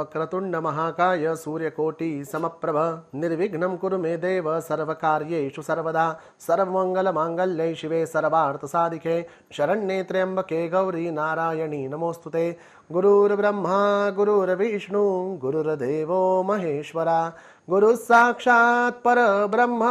वक्रतुंड महाकाय सूर्यकोटि समप्रभ निर्विघ्नं कुरु मे देव सर्वकार्येषु सर्वदा सर्वमंगलमांगल्ये शिवे सर्वार्थसाधिके शरण्ये त्र्यंबके गौरी नारायणी नमोस्तुते। गुरुर्ब्रह्मा गुरुर्विष्णु गुरुर्देवो महेश्वरा गुरु साक्षात् परब्रह्म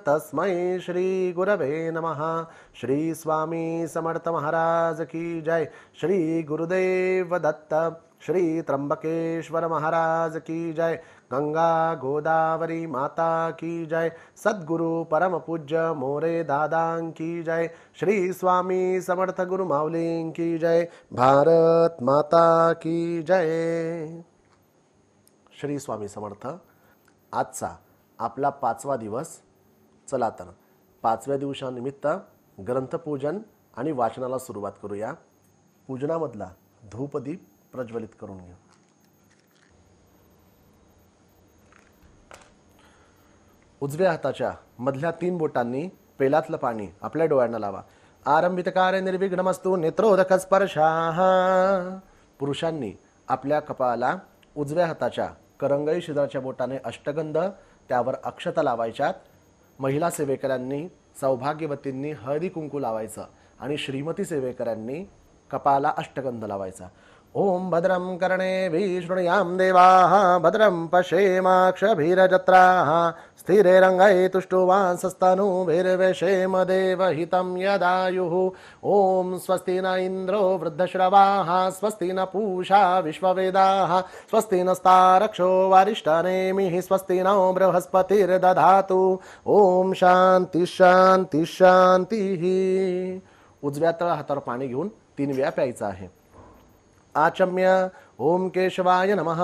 तस्मै श्री गुरवे नमः। श्री स्वामी समर्थ महाराज की जय। श्री गुरुदेव दत्त। श्री त्र्यंबकेश्वर महाराज की जय। गंगा गोदावरी माता की जय। सद्गुरु परम पूज्य मोरे दादा की जय। श्री स्वामी समर्थ गुरु माऊली की जय। भारत माता की जय। श्री स्वामी समर्थ। आजचा आपला 5वा दिवस। चला तर 5व्या दिवसानिमित्त ग्रंथपूजन आणि वाचनाला सुरुवात करूया। पूजनामधला धूपदीप प्रज्वलित करून घेऊ। उजव्या हाताच्या मधल्या 3 बोटांनी पेलातलं पाणी आपल्या डोळ्यांना लावा। आरंभितकार्य निर्विघ्नमस्तु नेत्रोदक स्पर्शाः। पुरुषांनी आपल्या कपाळाला उजव्या हाताच्या करंगळी शिराच्या बोटाने अष्टगंध त्यावर अक्षता लावायच्यात। महिला सेवेकरांनी सौभाग्यवतींनी हळदी कुंकू लावायचं आणि श्रीमती सेवेकरांनी कपाळाला अष्टगंध लावायचा। ओम भद्रं कर्णेभिः शृणुयाम देवाः भद्रं पश्येमाक्षभिर्जत्राः स्थिरैरङ्गैः तुष्टुवांसस्तनूभिर्व्यशेम देवहितं यदायुः। ओम स्वस्ति न इन्द्रो वृद्धश्रवाः स्वस्ति न पूषा विश्ववेदाः स्वस्ति नस्तारक्षो वारिष्ठनेमिः स्वस्ति नो बृहस्पतिर्दधातु। ओम शांती शांती शांतीः। उजव्या तळ हातावर पाणी घेऊन 3 वेळा प्यायचं आहे। आचम्य ओम केशवाय नमः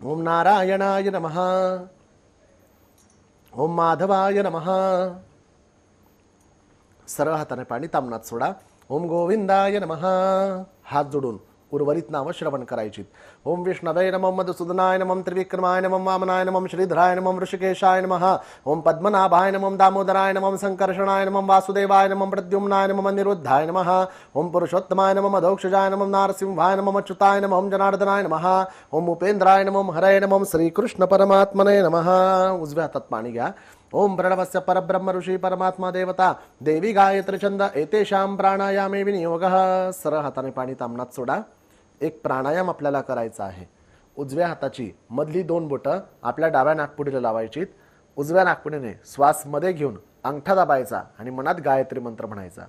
ओम नारायणाय नमः ओम माधवाय नमः। सरळ हाताने पाणी तामनात सोडा। ओम गोविंदाय नमः। हात जोडून उर्वरित नाम श्रवण करायची। ओम विष्णवे नमः मधुसूदनाय नमः त्रिविक्रमाय नमः वामनाय नमः श्रीधराय नमः ऋषिकेशाय नमः। ओम पद्मनाभाय नमः दामोदराय नमः संकर्षणाय नमः वासुदेवाय नमः प्रद्युम्नाय नमः अनिरुद्धाय नमः। ओम पुरुषोत्तमाय नमः मधोक्षजाय नमः नारसिंहाय नमः अच्युताय नमः जनार्दनाय नमः। ओम उपेंद्राय नमः हरये नमः श्रीकृष्ण परमात्मने नमः। उजव्या हातात पाणी घ्या। ओम प्रणवस्य परब्रह्म ऋषी परमात्मा देवता देवी गायत्री छंद एतेषां प्राणायामे विनियोगः। सरळ हाताने पाणी तामनात सोडा। एक प्राणायाम आपल्याला करायचा आहे। उजव्या हाताची मधली 2 बोटं आपल्या डाव्या नाकपुडीला लावायची। उजव्या नाकपुडीने श्वास मध्ये घेऊन अंगठा दाबायचा आणि मनात गायत्री मंत्र म्हणायचा।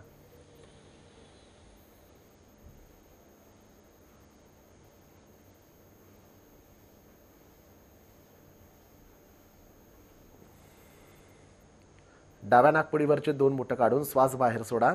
डाव्या नाकपुडीवरचे 2 बोटं काढून श्वास बाहेर सोडा।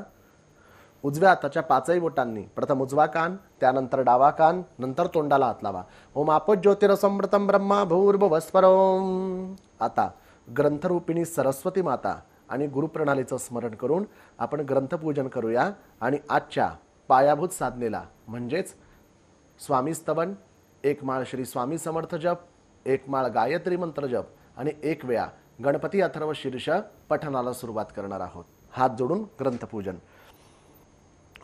उजव्या हाताच्या 5ही बोटांनी प्रथम उजवा कान त्यानंतर डावा कान नंतर तोंडाला हात लावा। ओम आपज्योतिरसमृतं ब्रह्मा भूर्भुवस्वरम्। आता ग्रंथरूपिणी सरस्वती माता आणि गुरुप्रणालीचं स्मरण करून आपण ग्रंथपूजन करूया आणि आजच्या पायाभूत साधनेला म्हणजेच स्वामी स्तवन, 1 माळ श्री स्वामी समर्थ जप, 1 माळ गायत्री मंत्र जप आणि 1 वेळा गणपती अथर्व शीर्ष पठणाला सुरुवात करणार आहोत। हात जोडून ग्रंथपूजन।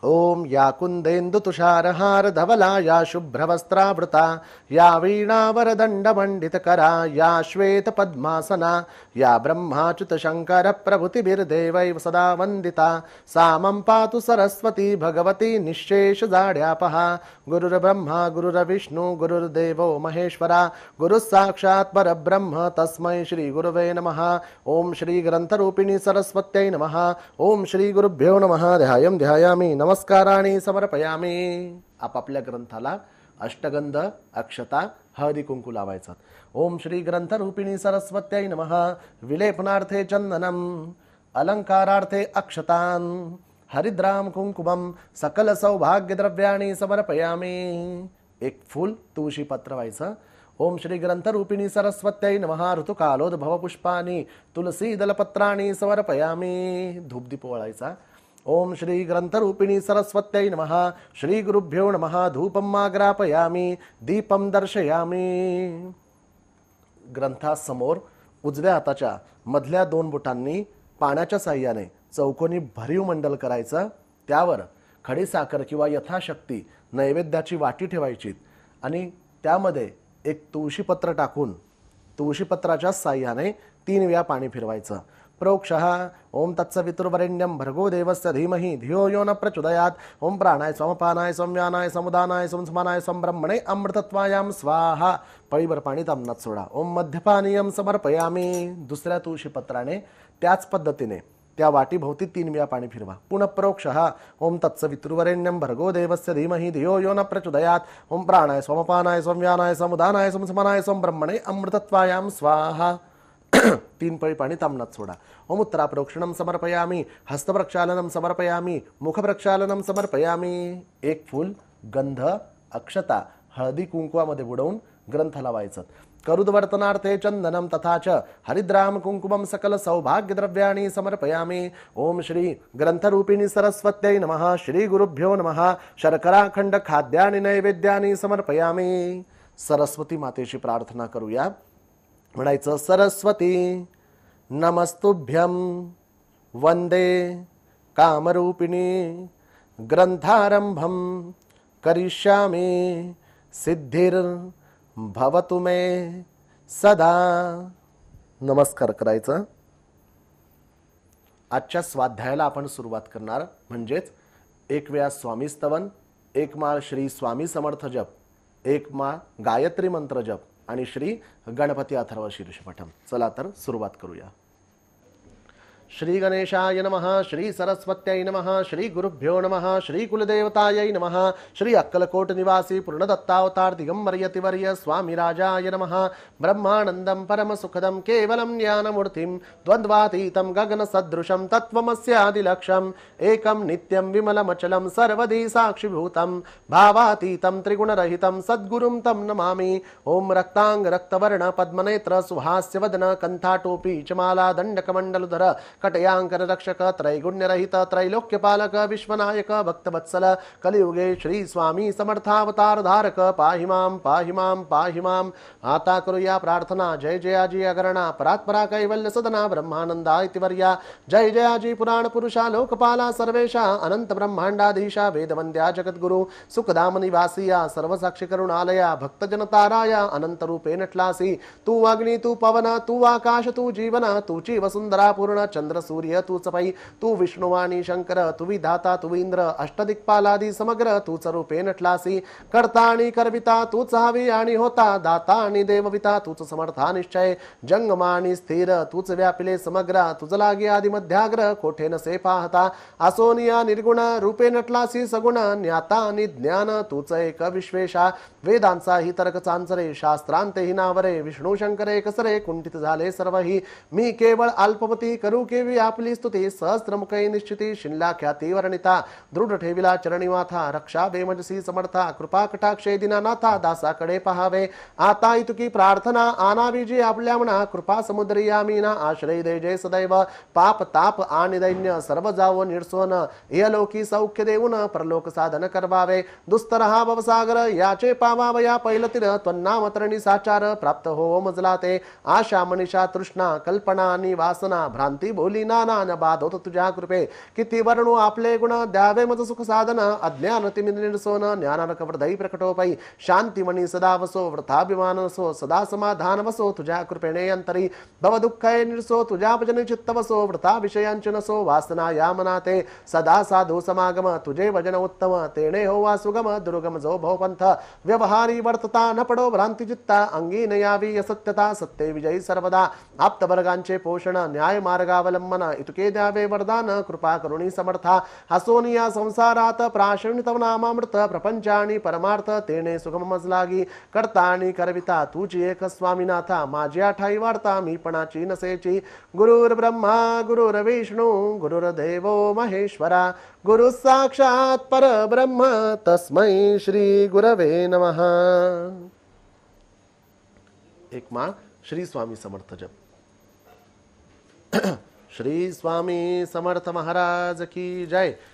ओम या कुंदेन्दु तुषारहार धवला या शुभ्रवस्त्रावृता या वीणावरदंडमंडितकरा या श्वेत पद्मासना या ब्रह्माच्युत शंकर प्रभृतिभिर्देवैव सदा वंदिता सा मम पातु सरस्वती भगवती निःशेष जाड्यापहा। गुरुर्ब्रह्मा गुरुर्विष्णु गुरुर्देवो महेश्वरा गुरु साक्षात् परब्रह्म तस्मै श्री गुरुवे नमः। ओम श्री ग्रंथरूपिणी सरस्वत्यै नमः। ओम श्री गुरुभ्यो नमः। ध्यायं ध्यायामि नमस्काराणि समर्पयामि। आपापल्या ग्रंथाला अष्टगंध अक्षता हळदी कुंकू लावायचा। ओम श्री ग्रंथरूपिणी सरस्वत्यै नमः। विलेपनार्थे चंदनम अलंकारार्थे अक्षतान हरिद्राम कुंकुमम सकल सौभाग्य द्रव्याणि समर्पयामि। 1 फूल तुळशी पत्र व्हायचं। ओम श्री ग्रंथरूपिणी सरस्वत्यै नमः। ऋतुकालोद्भव पुष्पाणि तुलसी दलपत्राणि समर्पयामि। धूपदीप ओवाळायचा। ओम श्री ग्रंथरूपिणी सरस्वत्यै नमः। श्री गुरुभ्यो नमः। धूपम आग्रापयामि दीपम दर्शयामि। ग्रंथासमोर उजव्या हाताच्या मधल्या 2 बोटांनी पाण्याच्या साह्याने चौकोनी भरीव मंडल करायचं। त्यावर खडी साखर किंवा यथाशक्ती नैवेद्याची वाटी ठेवायची आणि त्यामध्ये एक तुळशीपत्र टाकून तुळशीपत्राच्या साह्याने 3 वेळा पाणी फिरवायचं. प्रोक्षः ओम तत्सवितुर्वरेण्यं भर्गो देवस्य धीमहि धियो यो न प्रचोदयात. ओम प्राणाय समपानाय संव्यानाय समुदानाय संसमानाय संब्रह्मणे अमृतत्वायाम स्वाहा. पळीभर पाणी तामनात सोडा. ओम मध्यपानीयम समर्पयामी. दुसऱ्या तुळशीपत्राने त्याच पद्धतीने त्या वाटीभोवती 3 वेळा पाणी फिरवा. पुनः प्रोक्षः ओम तत्सवितुर्वरेण्यं भर्गो देवस्य धीमहि धियो यो न प्रचोदयात. ओम प्राणाय समपानाय संव्यानाय समुदानाय संसमानाय संब्रह्मणे अमृतत्वायाम स्वाहा. 3 पळी पाणी तामनात सोडा. ओम उत्तराप्रोक्षणम समर्पयामी. हस्तप्रक्षालनम समर्पयामी. मुखप्रक्षालनम समर्पयामी. 1 फूल, गंध, अक्षता, हळदी कुंकुवामध्ये बुडवून ग्रंथ लावायचं. करुद्वर्तनार्थे चंदनम तथा च हरिद्राम कुंकुमम सकल सौभाग्य द्रव्याणि समर्पयामि. ओम श्री ग्रंथरूपिणी सरस्वत्यै नमः. श्री गुरुभ्यो नमः. शर्कराखंड खाद्यानि नैवेद्यानि समर्पयामि. सरस्वती मातेची प्रार्थना करूया. म्हणायचं सरस्वती नमस्तुभ्यं वंदे कामरूपिणी ग्रंथारंभं करिष्यामि सिद्धिर भवतु मे सदा. नमस्कार करायचं. आजच्या स्वाध्यायाला आपण सुरुवात करणार. म्हणजेच 1 वेळा स्वामी स्तवन, 1 माळ श्री स्वामी समर्थ जप, 1 माळ गायत्री मंत्र जप आणि श्री गणपती अथर्व शीर्ष पठम. चला तर सुरुवात करूया. श्री गणेशाय नमः. श्री सरस्वत्यै नमः. श्री गुरुभ्यो नमः. श्री कुलदेवतायै नमः. श्री अक्कलकोट निवासी पूर्णदत्तावतार दिगंबर यतिवर्य स्वामी राजाय नमः. ब्रह्मानंदं परम सुखदं केवलं ज्ञानमूर्तिं द्वन्द्वातीतं गगनसदृशं तत्त्वमस्यादिलक्ष्यम् एकं नित्यं विमलमचलं सर्वदी साक्षिभूतं भावातीतं त्रिगुणरहितं सद्गुरुं तं नमामि. ओम रक्तांग रक्तवर्ण पद्मनेत्र सुहास्य वदन कंठाटोपी चमाला दंडकमंडलधर कटयांकर रक्षक त्रैगुण्यरहित त्रैलोक्यपालक विश्वनायक भक्तवत्सल कलियुगे श्री स्वामी समर्थावतार धारक पाहि मां पाहि मां पाहि मां. आता करूया प्रार्थना. जय जयाजी अगरणा परात्परा कैवल्य सदना ब्रह्मानंदा इतिवर्या. जय जयाजी पुराण पुरुषा लोकपाला सर्वेशा अनंत ब्रह्मांडाधीशा वेदवंद्या जगद्गुरु सुखधाम निवासिया सर्वसाक्षी करुणालया भक्तजनताराया अनंत रूपे नटलासी. तू अग्नि तू पवन तू आकाश तू जीवन तूची वसुंधरा पूर्ण चंद्र सूर्य तूच पै. तू विष्णुवाणी शंकर तू विधाता तू इंद्र अष्टदिक्पालादी समग्र तूच रूपे नटलासी. करता आणि करविता तूच हवी आणि होता दाता आणि देवविता तूच समर्था निश्चय. जंगमानी स्थिर तूच व्यापिले समग्र तुझ लागे आदि मध्याग्र कोठे नसे पाहता. असोनिया निर्गुण रूपे नटलासी सगुण ज्ञाता आणि ज्ञान तूच एक विश्वेशा. वेदांचा ही तर्क चांचरे शास्त्रांते ही नावरे विष्णू शंकरे कसरे कुंठित झाले सर्वही. मी केवळ अल्पमती करू केवी आपली स्तुती सहस्त्रमुखी निश्चिती शिनला ख्याती वर्णिता. दृढ ठेविला चरणी माथा रक्षा बेमजसी समर्था कृपा कटाक्षे दिनानाथा दासाकडे पहावे. आता इतुकी प्रार्थना आनावी जी आपल्या म्हणा कृपा समुद्री यामीना आश्रय दे जय सदैव. पाप ताप आणि दैन्य सर्व जावो निर्सोन इहलोकी सौख्य देऊन परलोक साधन करवावे. दुस्तर हा भवसागर याचे पावावया पैलतीर त्वन्नाम तरणी साचार प्राप्त हो मजला ते. आशा मनीषा तृष्णा कल्पना आणि वासना भ्रांती बोली नाना न बाद होत तुझ्या कृपे. किती वर्णू आपले गुण द्यावे मज सुख साधन अज्ञान तिमिर निर्सोन ज्ञानानक वृदई प्रकटोपै. शांती मणी सदा वसो वृथाभिमान वसो सदा समाधान वसो तुझ्या कृपेने अंतरी. भव दुःखय निर्सो तुझ्या भजन चित्त वसो वृथा विषयांच नसो वासना या मनाते. सदा साधू समागम तुझे भजन उत्तम तेणे होवा सुगम दुर्गम जो भवपंथ. व्यवहारी वर्तता न पडो भ्रांती चित्ता अंगी न यावी असत्यता सत्य विजयी सर्वदा. आप्तवर्गांचे पोषण न्याय मार्गावलंबन इतके द्यावे वरदान कृपा करुणी समर्था. हसोनिया संसारात प्राशण तव नामामृत प्रपंच आणि परमार्थ तेने सुगम मजलागी. करता आणि करविता तुझी एक स्वामीनाथा माझ्या ठाई वार्ता मी पणाची नसेची. गुरुर ब्रह्मा गुरुर विष्णू गुरुर्देवो महेश्वरा गुरु साक्षात परब्रह्म तस्मै श्री गुरवे नमः. 1 माळ श्री स्वामी समर्थ जप. श्री स्वामी समर्थ महाराज की जय.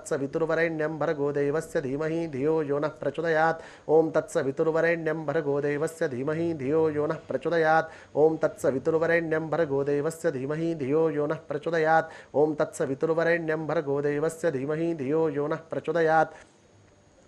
तत्सवितुर्वरेण्यं भर्गो देवस्य धीमहि धियो यो नः प्रचोदयात्। ओम तत्सवितुर्वरेण्यं भर्गो देवस्य धीमहि धियो यो नः प्रचोदयात्। ओम तत्सवितुर्वरेण्यं भर्गो देवस्य धीमहि धियो यो नः प्रचोदयात्। ओम तत्सवितुर्वरेण्यं भर्गो देवस्य धीमहि धियो यो नः प्रचोदयात्।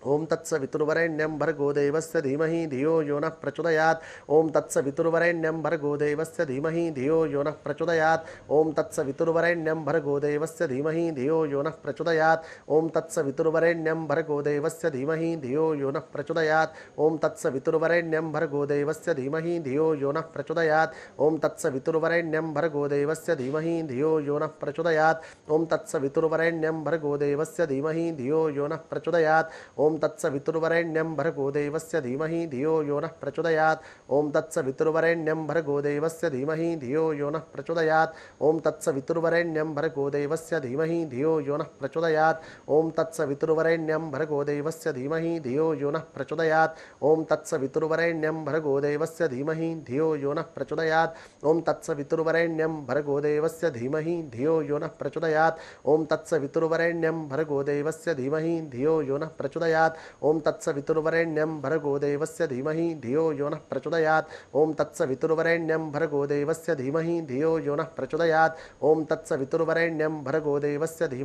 ओम तत्सवितुर्वरेण्यं भर्गो देवस्य धीमहि धियो यो नः प्रचोदयात्। ओम तत्सवितुर्वरेण्यं भर्गो देवस्य धीमहि धियो यो नः प्रचोदयात्। ओम तत्सवितुर्वरेण्यं भर्गो देवस्य धीमहि धियो यो नः प्रचोदयात्। ओम तत्सवितुर्वरेण्यं भर्गो देवस्य धीमहि धियो यो नः प्रचोदयात्। ओम तत्सवितुर्वरेण्यं भर्गो देवस्य धीमहि धियो यो नः प्रचोदयात्। ओम तत्सवितुर्वरेण्यं भर्गो देवस्य धीमहि धियो यो नः प्रचोदयात्। ओम तत्सवितुर्वरेण्यं भर्गो देवस्य धीमहि धियो यो नः प्रचोदयात्। ओम तत्सवितुर्वरेण्यं भर्गो देवस्य धीमहि धियो यो नः प्रचोदयात्। ओम तत्सवितुर्वरेण्यं भर्गो देवस्य धीमहि धियो यो नः प्रचोदयात्। ओम तत्सवितुर्वरेण्यं भर्गो देवस्य धीमहि धियो यो नः प्रचोदयात्। ओम तत्सवितुर्वरेण्यं भर्गो देवस्य धीमहि धियो यो नः प्रचोदयात्। ओम तत्सवितुर्वरेण्यं भर्गो देवस्य धीमहि धियो यो नः प्रचोदयात्। ओम तत्सवितुर्वरेण्यं भर्गो देवस्य धीमहि धियो यो नः प्रचोदयात्। ओम तत्सवितुर्वरेण्यं भर्गो देवस्य धीमहि धियो यो नः प्रचोदयात्। ओम तत्सवितुर्वरेण्यं भर्गो देवस्य धीमहि धियो यो नः प्रचोदयात्। ओम तत्सवितुर्वरेण्यं भर्गो देवस्य धीमहि धियो यो नः प्रचोदयात्। ओम तत्सवितुर्वरेण्यं भर्गो देवस्य धीमहि धियो यो नः प्रचोदयात्। ओम तत्सवितुर्वरेण्यं भर्गो देवस्य धीमहि धियो यो नः प्रचोदयात्। ओम तत्सवितुर्वरेण्यं भर्गो देवस्य धीमहि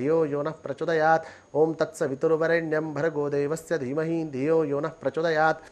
धियो यो नः प्रचोदयात्। ओम तत्सवितुर्वरेण्यं भर्गो देवस्य धीमहि धियो यो नः प्रचोदयात्।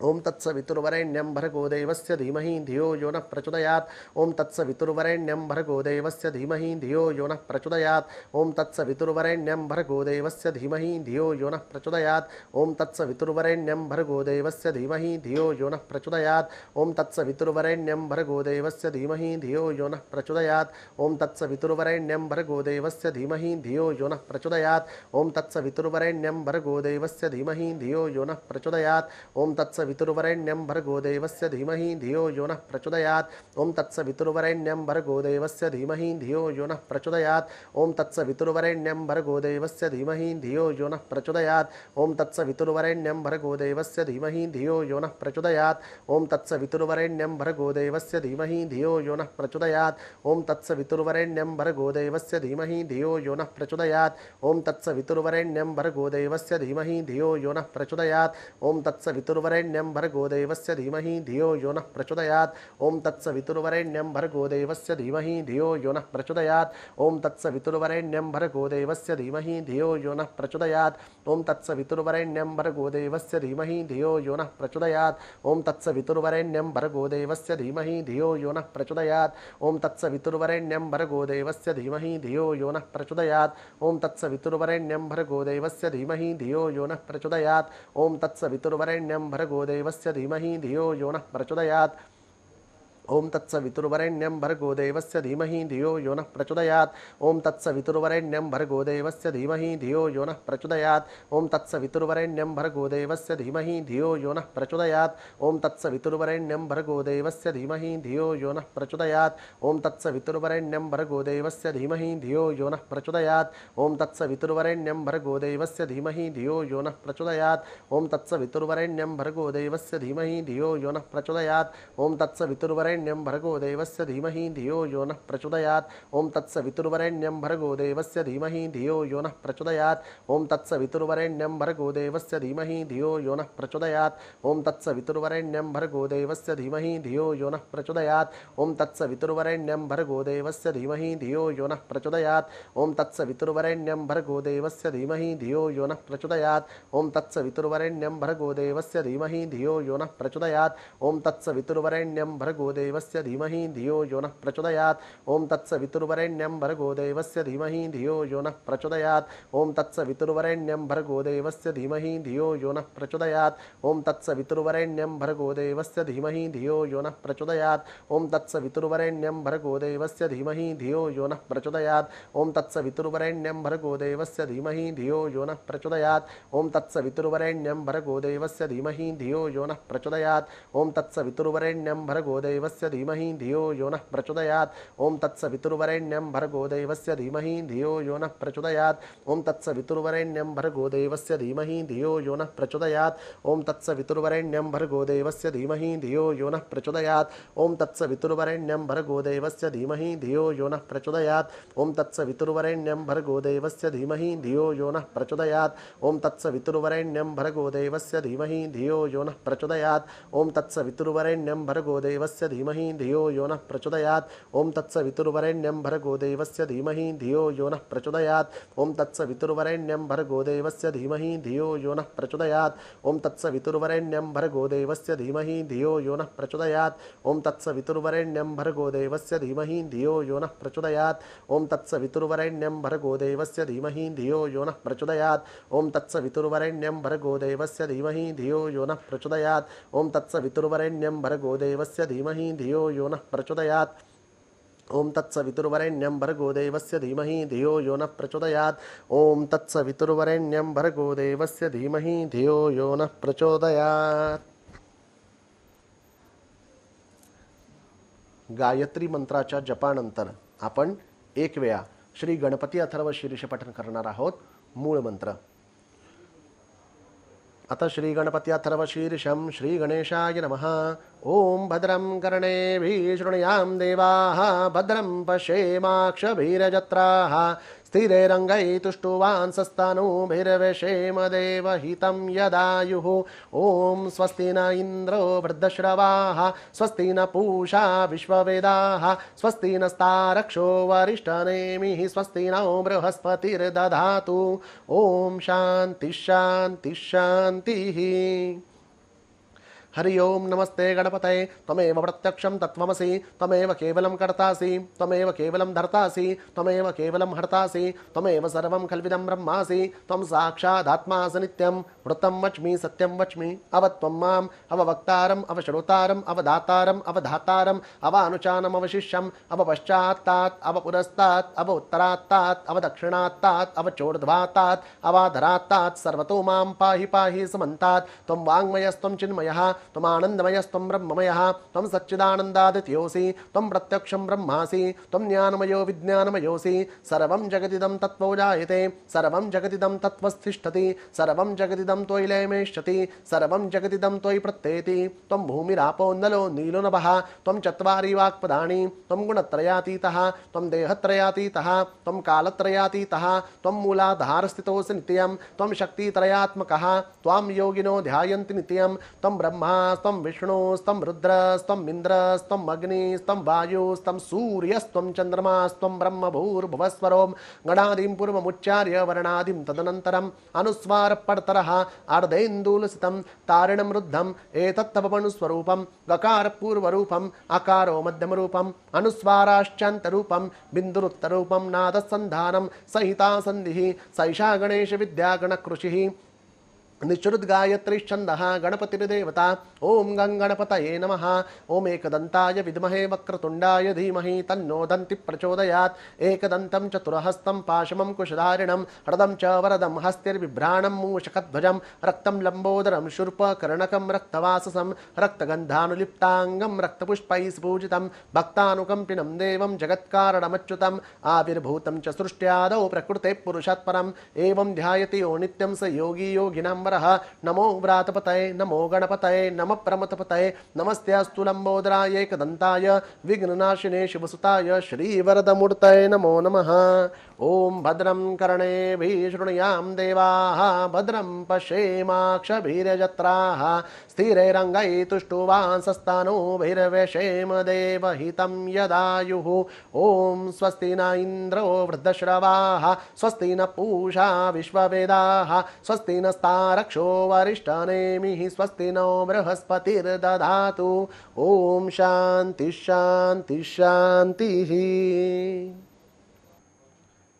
ओम तत्सवितुर्वरेण्यं भर्गो देवस्य धीमहि धियो यो नः प्रचोदयात्। ओम तत्सवितुर्वरेण्यं भर्गो देवस्य धीमहि धियो यो नः प्रचोदयात्। ओम तत्सवितुर्वरेण्यं भर्गो देवस्य धीमहि धियो यो नः प्रचोदयात्। ओम तत्सवितुर्वरेण्यं भर्गो देवस्य धीमहि धियो यो नः प्रचोदयात्। ओम तत्सवितुर्वरेण्यं भर्गो देवस्य धीमहि धियो यो नः प्रचोदयात्। ओम तत्सवितुर्वरेण्यं भर्गो देवस्य धीमहि धियो यो नः प्रचोदयात्। ओम तत्सवितुर्वरेण्यं भर्गो देवस्य धीमहि धियो यो नः प्रचोदयात्। ओम तत्सवितुर्वरेण्यं भर्गो देवस्य धीमहि धियो यो नः प्रचोदयात्। ओम तत्सवितुर्वरेण्यं भर्गो देवस्य धीमहि धियो यो नः प्रचोदयात्। ओम तत्सवितुर्वरेण्यं भर्गो देवस्य धीमहि धियो यो नः प्रचोदयात्। ओम तत्सवितुर्वरेण्यं भर्गो देवस्य धीमहि धियो यो नः प्रचोदयात्। ओम तत्सवितुर्वरेण्यं भर्गो देवस्य धीमहि धियो यो नः प्रचोदयात्। ओम तत्सवितुर्वरेण्यं भर्गो देवस्य धीमहि धियो यो नः प्रचोदयात्। ओम तत्सवितुर्वरेण्यं भर्गो देवस्य धीमहि धियो यो नः प्रचोदयात्। ओम तत्सवितुर्वरेण्यं भर्गो देवस्य धीमहि धियो यो नः प्रचोदयात्। ओम तत्सवितुर्वरेण्यं भर्गो देवस्य धीमहि धियो यो नः प्रचोदयात्। ओम तत्सवितुर्वरेण्यं भर्गो देवस्य धीमहि धियो यो नः प्रचोदयात्। ओम तत्सवितुर्वरेण्यं भर्गो देवस्य धीमहि धियो यो नः प्रचोदयात्। ओम तत्सवितुर्वरेण्यं भर्गो देवस्य धीमहि धियो यो नः प्रचोदयात्। ओम तत्सवितुर्वरेण्यं भर्गो देवस्य धीमहि धियो यो नः प्रचोदयात्। ओम तत्सवितुर्वरेण्यं भर्गो देवस्य धीमहि धियो यो नः प्रचोदयात्। ओम तत्सवितुर्वरेण्यं भर्गो देवस्य धीमहि धियो यो नः प्रचोदयात्। ओम तत्सवितुर्वरेण्यं भर्गो देवस्य धीमहि धियो यो नः प्रचोदयात्। ओम तत्सवितुर्वरेण्यं भर्गो देवस्य धीमहि धियो यो नः प्रचोदयात्। ओम तत्सवितुर्वरेण्यं भर्गो देवस्य धीमहि धियो यो नः प्रचोदयात्। ओम तत्सवितुर्वरेण्यं भर्गो देवस्य धीमहि धियो यो नः प्रचोदयात्। ओम तत्सवितुर्वरेण्यं भर्गो देवस्य धीमहि धियो यो नः प्रचोदयात्। ओम तत्सवितुर्वरेण्यं भर्गो देवस्य धीमहि धियो यो नः प्रचोदयात्। ओम तत्सवितुर्वरेण्यं भर्गो देवस्य धीमहि धियो यो नः प्रचोदयात्। ओम तत्सवितुर्वरेण्यं भर्गो देवस्य धीमहि धियो यो नः प्रचोदयात्। ओम तत्सवितुर्वरेण्यं भर्गो देवस्य धीमहि धियो यो नः प्रचोदयात्। ओम तत्सवितुर्वरेण्यं भर्गो देवस्य धीमहि धियो यो नः प्रचोदयात्। ओम तत्सवितुर्वरेण्यं भर्गो देवस्य धीमहि धियो यो नः प्रचोदयात्। ओम तत्सवितुर्वरेण्यं भर्गो देवस्य धीमहि धियो यो नः प्रचोदयात्। ओम तत्सवितुर्वरेण्यं भर्गो देवस्य धीमहि धियो यो नः प्रचोदयात्। ओम तत्सवितुर्वरेण्यं भर्गो देवस्य धीमहि धियो यो नः प्रचोदयात्। ओम तत्सवितुर्वरेण्यं भर्गो देवस्य धीमहि धियो यो नः प्रचोदयात्। ओम तत्सवितुर्वरेण्यं भर्गो देवस्य धीमहि धियो यो नः प्रचोदयात्। ओम तत्सवितुर्वरेण्यं भर्गो देवस्य धीमहि धियो यो नः प्रचोदयात्। ओम तत्सवितुर्वरेण्यं भर्गो देवस्य धीमहि धियो यो नः प्रचोदयात्। ओम तत्सवितुर्वरेण्यं भर्गो देवस्य धीमहि धियो यो नः प्रचोदयात्। ओम तत्सवितुर्वरेण्यं भर्गो देवस्य देवस्य धीमहि धियो यो नः प्रचोदयात्। ओम तत्सवितुर्वरेण्यं भर्गो देवस्य धीमहि धियो यो नः प्रचोदयात्। ओम तत्सवितुर्वरेण्यं भर्गो देवस्य धीमहि धियो यो नः प्रचोदयात्। ओम तत्सवितुर्वरेण्यं भर्गो देवस्य धीमहि धियो यो नः प्रचोदयात्। ओम तत्सवितुर्वरेण्यं भर्गो देवस्य धीमहि धियो यो नः प्रचोदयात्। ओम तत्सवितुर्वरेण्यं भर्गो देवस्य धीमहि धियो यो नः प्रचोदयात्। ओम तत्सवितुर्वरेण्यं भर्गो देवस्य धीमहि धियो यो नः प्रचोदयात्। ओम तत्सवितुर्वरेण्यं भर्गो देवस्य धीमहि धियो यो नः प्रचोदयात्। ओम तत्सवितुर्वरेण्यं भर्गो देवस्य धीमहि धियो यो नः प्रचोदयात्। ओम तत्सवितुर्वरेण्यं भर्गो देवस्य धीमहि धियो यो नः प्रचोदयात्। ओम तत्सवितुर्वरेण्यं भर्गो देवस्य धीमहि धियो यो नः प्रचोदयात्। ओम तत्सवितुर्वरेण्यं भर्गो देवस्य धीमहि धियो यो नः प्रचोदयात्। ओम तत्सवितुर्वरेण्यं भर्गो देवस्य धीमहि धियो यो नः प्रचोदयात्। ओम तत्सवितुर्वरेण्यं भर्गो देवस्य धीमहि धियो यो नः प्रचोदयात्। ओम तत्सवितुर्वरेण्यं भर्गो देवस्य धीमहि धियो यो नः प्रचोदयात्। ओम तत्सवितुर्वरेण्यं भर्गो देवस्य धीमहि धियो यो नः प्रचोदयात्। ओम तत्सवितुर्वरेण्यं भर्गो देवस्य धीमहि धियो यो नः प्रचोदयात्। गायत्री मंत्राच्या जपानंतर आपण एक वेळा श्री गणपती अथर्व शीर्ष पठन करणार आहोत। मूळ मंत्र। अथ श्री गणपती अथर्व शीर्षम श्री गणेशाय नमः। ओम भद्रं कर्णेभिः शृणुयाम देवाः भद्रं पश्येमाक्षभिर्यजत्राः स्थिरैरङ्गैस्तुष्टुवांसस्तनूभिर्विषेम देवहितं यदायुः। ओम स्वस्ति न इन्द्रो वृद्धश्रवाः स्वस्ति न पूषा विश्ववेदाः स्वस्ति नस्तारक्षो वरिष्ठनेमिः स्वस्ति नो बृहस्पतिर्दधातु। ओम शांति शांति शांतिः। हरि ओम नमस्ते गणपतये त्वमेव प्रत्यक्षं तत्त्वमसि त्वमेव केवलं कर्तासि त्वमेव केवलं धर्तासि त्वमेव केवलं हर्तासि त्वमेव सर्वं खल्विदं ब्रह्मासि त्वं साक्षादात्मासि नित्यं वृत्तं वच्मि सत्यं वच्मि अवत्वं माम् अववक्तारम् अवश्रोतारम् अवदातारम् अवधातारम् अवानुचानम् अवशिष्यम् अवपश्चात्तात् अवपुरस्तात् अवोत्तरात्तात् अवदक्षिणात्तात् अवचोर्ध्वात्तात् अवाधरात्तात् सर्वतो मां पाहि पाहि समन्तात्। त्वं वाङ्मयस्त्वं चिन्मयः त्वम् आनन्दमयस्त्वं ब्रह्ममयः त्वं सच्चिदानन्दादित्योऽसि त्वं प्रत्यक्षं ब्रह्मासि त्वं ज्ञानमयो विज्ञानमयोऽसि सर्वं जगदिदं तत्त्वो जायते सर्वं जगदिदं तत्त्वस्थिष्ठति सर्वं जगदिदं त्वयि लयमेष्यति सर्वं जगदिदं त्वयि प्रत्येति। त्वं भूमिरापो नलो नीलो नभः त्वं चत्वारि वाक्पदानि त्वं गुणत्रयातीतः त्वं देहत्रयातीतः त्वं कालत्रयातीतः त्वं मूलाधारस्थितोऽसि नित्यं त्वं शक्तित्रयात्मकः त्वां योगिनो ध्यायन्ति नित्यं त्वं ब्रह्मा स्तं विष्णुस्तं रुद्रस्तं इन्द्रस्तं अग्निस्तं वायुस्तं सूर्यस्तं चन्द्रमास्तं ब्रह्म भूर्भुवस्वरों गणादिं पूर्वमुच्चार्य वर्णादिं तदनन्तरम् अनुस्वारपडतरः अर्धेन्दुलसितं तारिणं रुद्धम् एतत्तवमनुस्वरूपं गकारपूर्वरूपम् अकारो मध्यमरूपम् अनुस्वाराश्चान्तरूपं बिन्दुरुत्तरूपं नादसन्धानं सहिता सन्धिः सैषा गणेश विद्या गणकृषिः निश्रुतगायत्रीश्छन्दः गणपतिर्देवता। ओम गं गणपतये नमः। ओम एकदन्ताय विद्महे वक्रतुण्डाय धीमहि तन्नो दन्ति प्रचोदयात्। एकदन्तं चतुरहस्तं पाशमं कुशधारिणं हृदं च वरदं हस्तिर्बिभ्राणं मूषकध्वजं रक्तं लम्बोदरं शूर्पकर्णकं रक्तवाससं रक्तगन्धानुलिप्ताङ्गं रक्तपुष्पैः पूजितं भक्तानुकम्पिनं देवं जगत्कारणमच्युतम् आविर्भूतं च सृष्ट्यादौ प्रकृते पुरुषात् परम् एवं ध्यायति यो नित्यं स योगी योगिनां नमो व्रातपतये नमो गणपतये नमः प्रमथपतये नमस्तेऽस्तु लंबोदराय एकदन्ताय विघ्ननाशिने शिवसुताय श्रीवरदमूर्तये नमो नमः। ओम भद्रं कर्णेभिः शृणुयाम देवाः भद्रं पश्येमाक्षभिर्यजत्राः स्थिरैरङ्गैस्तुष्टुवांसस्तनूभिर्विषेम देवहितं यदायुः। ओम स्वस्ति न इन्द्रो वृद्धश्रवाः स्वस्ति न पूषा विश्ववेदाः स्वस्ति नस्तारक्षो वरिष्ठनेमिः स्वस्ति नो बृहस्पतिर्दधातु। ओम शांति शांति शांतिः।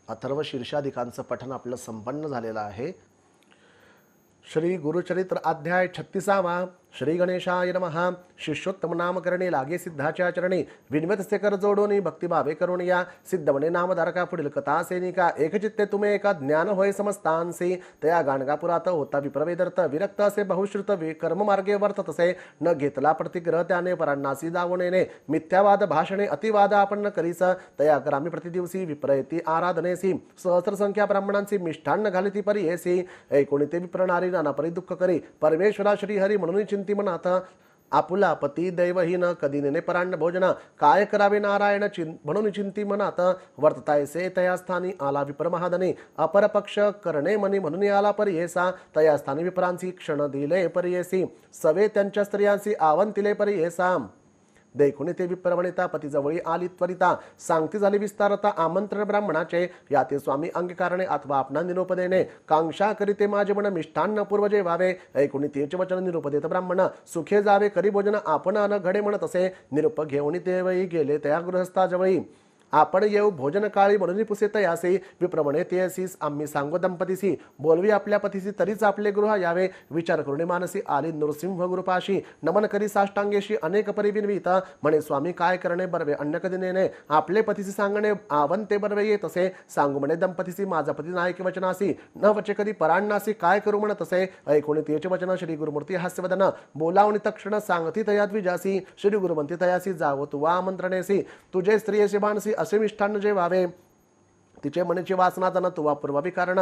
अथर्व शीर्षाधिकांचं पठन आपलं संपन्न झालेलं आहे। श्री गुरुचरित्र अध्याय 36 श्री गणेशाय नमः। शिष्योत्तम नामकरणे लागे सिद्धाच्या चरणी विनवतसे कर जोडोनी भक्तिभावे करून या सिद्ध म्हणे नामधारका पुढील कथा सैनिका एकचित्ते तुम्ही एका ज्ञान होय समस्तांसी तया गाणगापुरात होता विप्रवेदर्थ विरक्त असे बहुश्रुत कर्म मार्गे वर्ततसे न घेतला प्रतिग्रह त्याने परांनासी जावणेने मिथ्यावाद भाषणे अतिवाद आपण न करीस तया ग्रामी प्रतिदिवसी विप्रयती आराधनेसी सहस्र संख्या ब्राह्मणांची मिष्ठान्न घालिती परी येसी ऐकोणी ते विप्रणारी नाना परी दुःख करी परमेश्वरा श्री हरी म्हणून चिंती मनात आपुला पती दैवहीन कधी नेने परान्न भोजन काय करावे नारायण म्हणून चिंती मनात वर्ततायसे तया स्थानी आला विपर महादने अपर पक्ष करणे मनी म्हणून आला परियेसा तया स्थानी विपरांची क्षण दिले परियेसी सवे त्यांच्या स्त्रियांची आवंतिले परियेसा देखुनी ते विप्रवणिता पतीजवळी आली त्वरिता सांगती झाली विस्तारता आमंत्रण ब्राह्मणाचे याते स्वामी अंगीकारणे अथवा आपणा निरोप देणे कांक्षा करीते माझे मन मिष्ठान्न पूर्वजे व्हावे ऐकुनी तेचे वचन निरोप देत ब्राह्मण सुखे जावे करी भोजन आपण न घडे म्हणत असे निरोप घेऊन ते वेळी गेले त्या गृहस्थाजवळी आपण येऊ भोजन काळी म्हणून पुसे तयासे विप्रमणे तेसीस आम्ही सांगो दंपतीसी बोलवी आपल्या पतीसी तरीच आपले गृह यावे विचार करुणे मानसी आली नृसिंह गुरुपाशी नमन करी साष्टांगेशी अनेक परिविनवित म्हणे स्वामी काय करणे बरवे अन्न कधी नेणे आपले पतीसी सांगणे आवंते बरवे येत असे सांगू म्हणे दंपतीसी माझा पती नायक वचनासी न वचे कधी परांनासी काय करू म्हणत असे ऐकोणी तेचे वचन श्री गुरुमूर्ती हास्यवदन बोलावणी तक्षण सांगती तया द्विजासी श्री गुरुमंती तयासी जावो तुवा आमंत्रणेसी तुझे स्त्रियेशी बाणसी असे मिष्ठान्न जे व्हावे तिचे मनाची वासना तन तुवा पूर्वावी कारण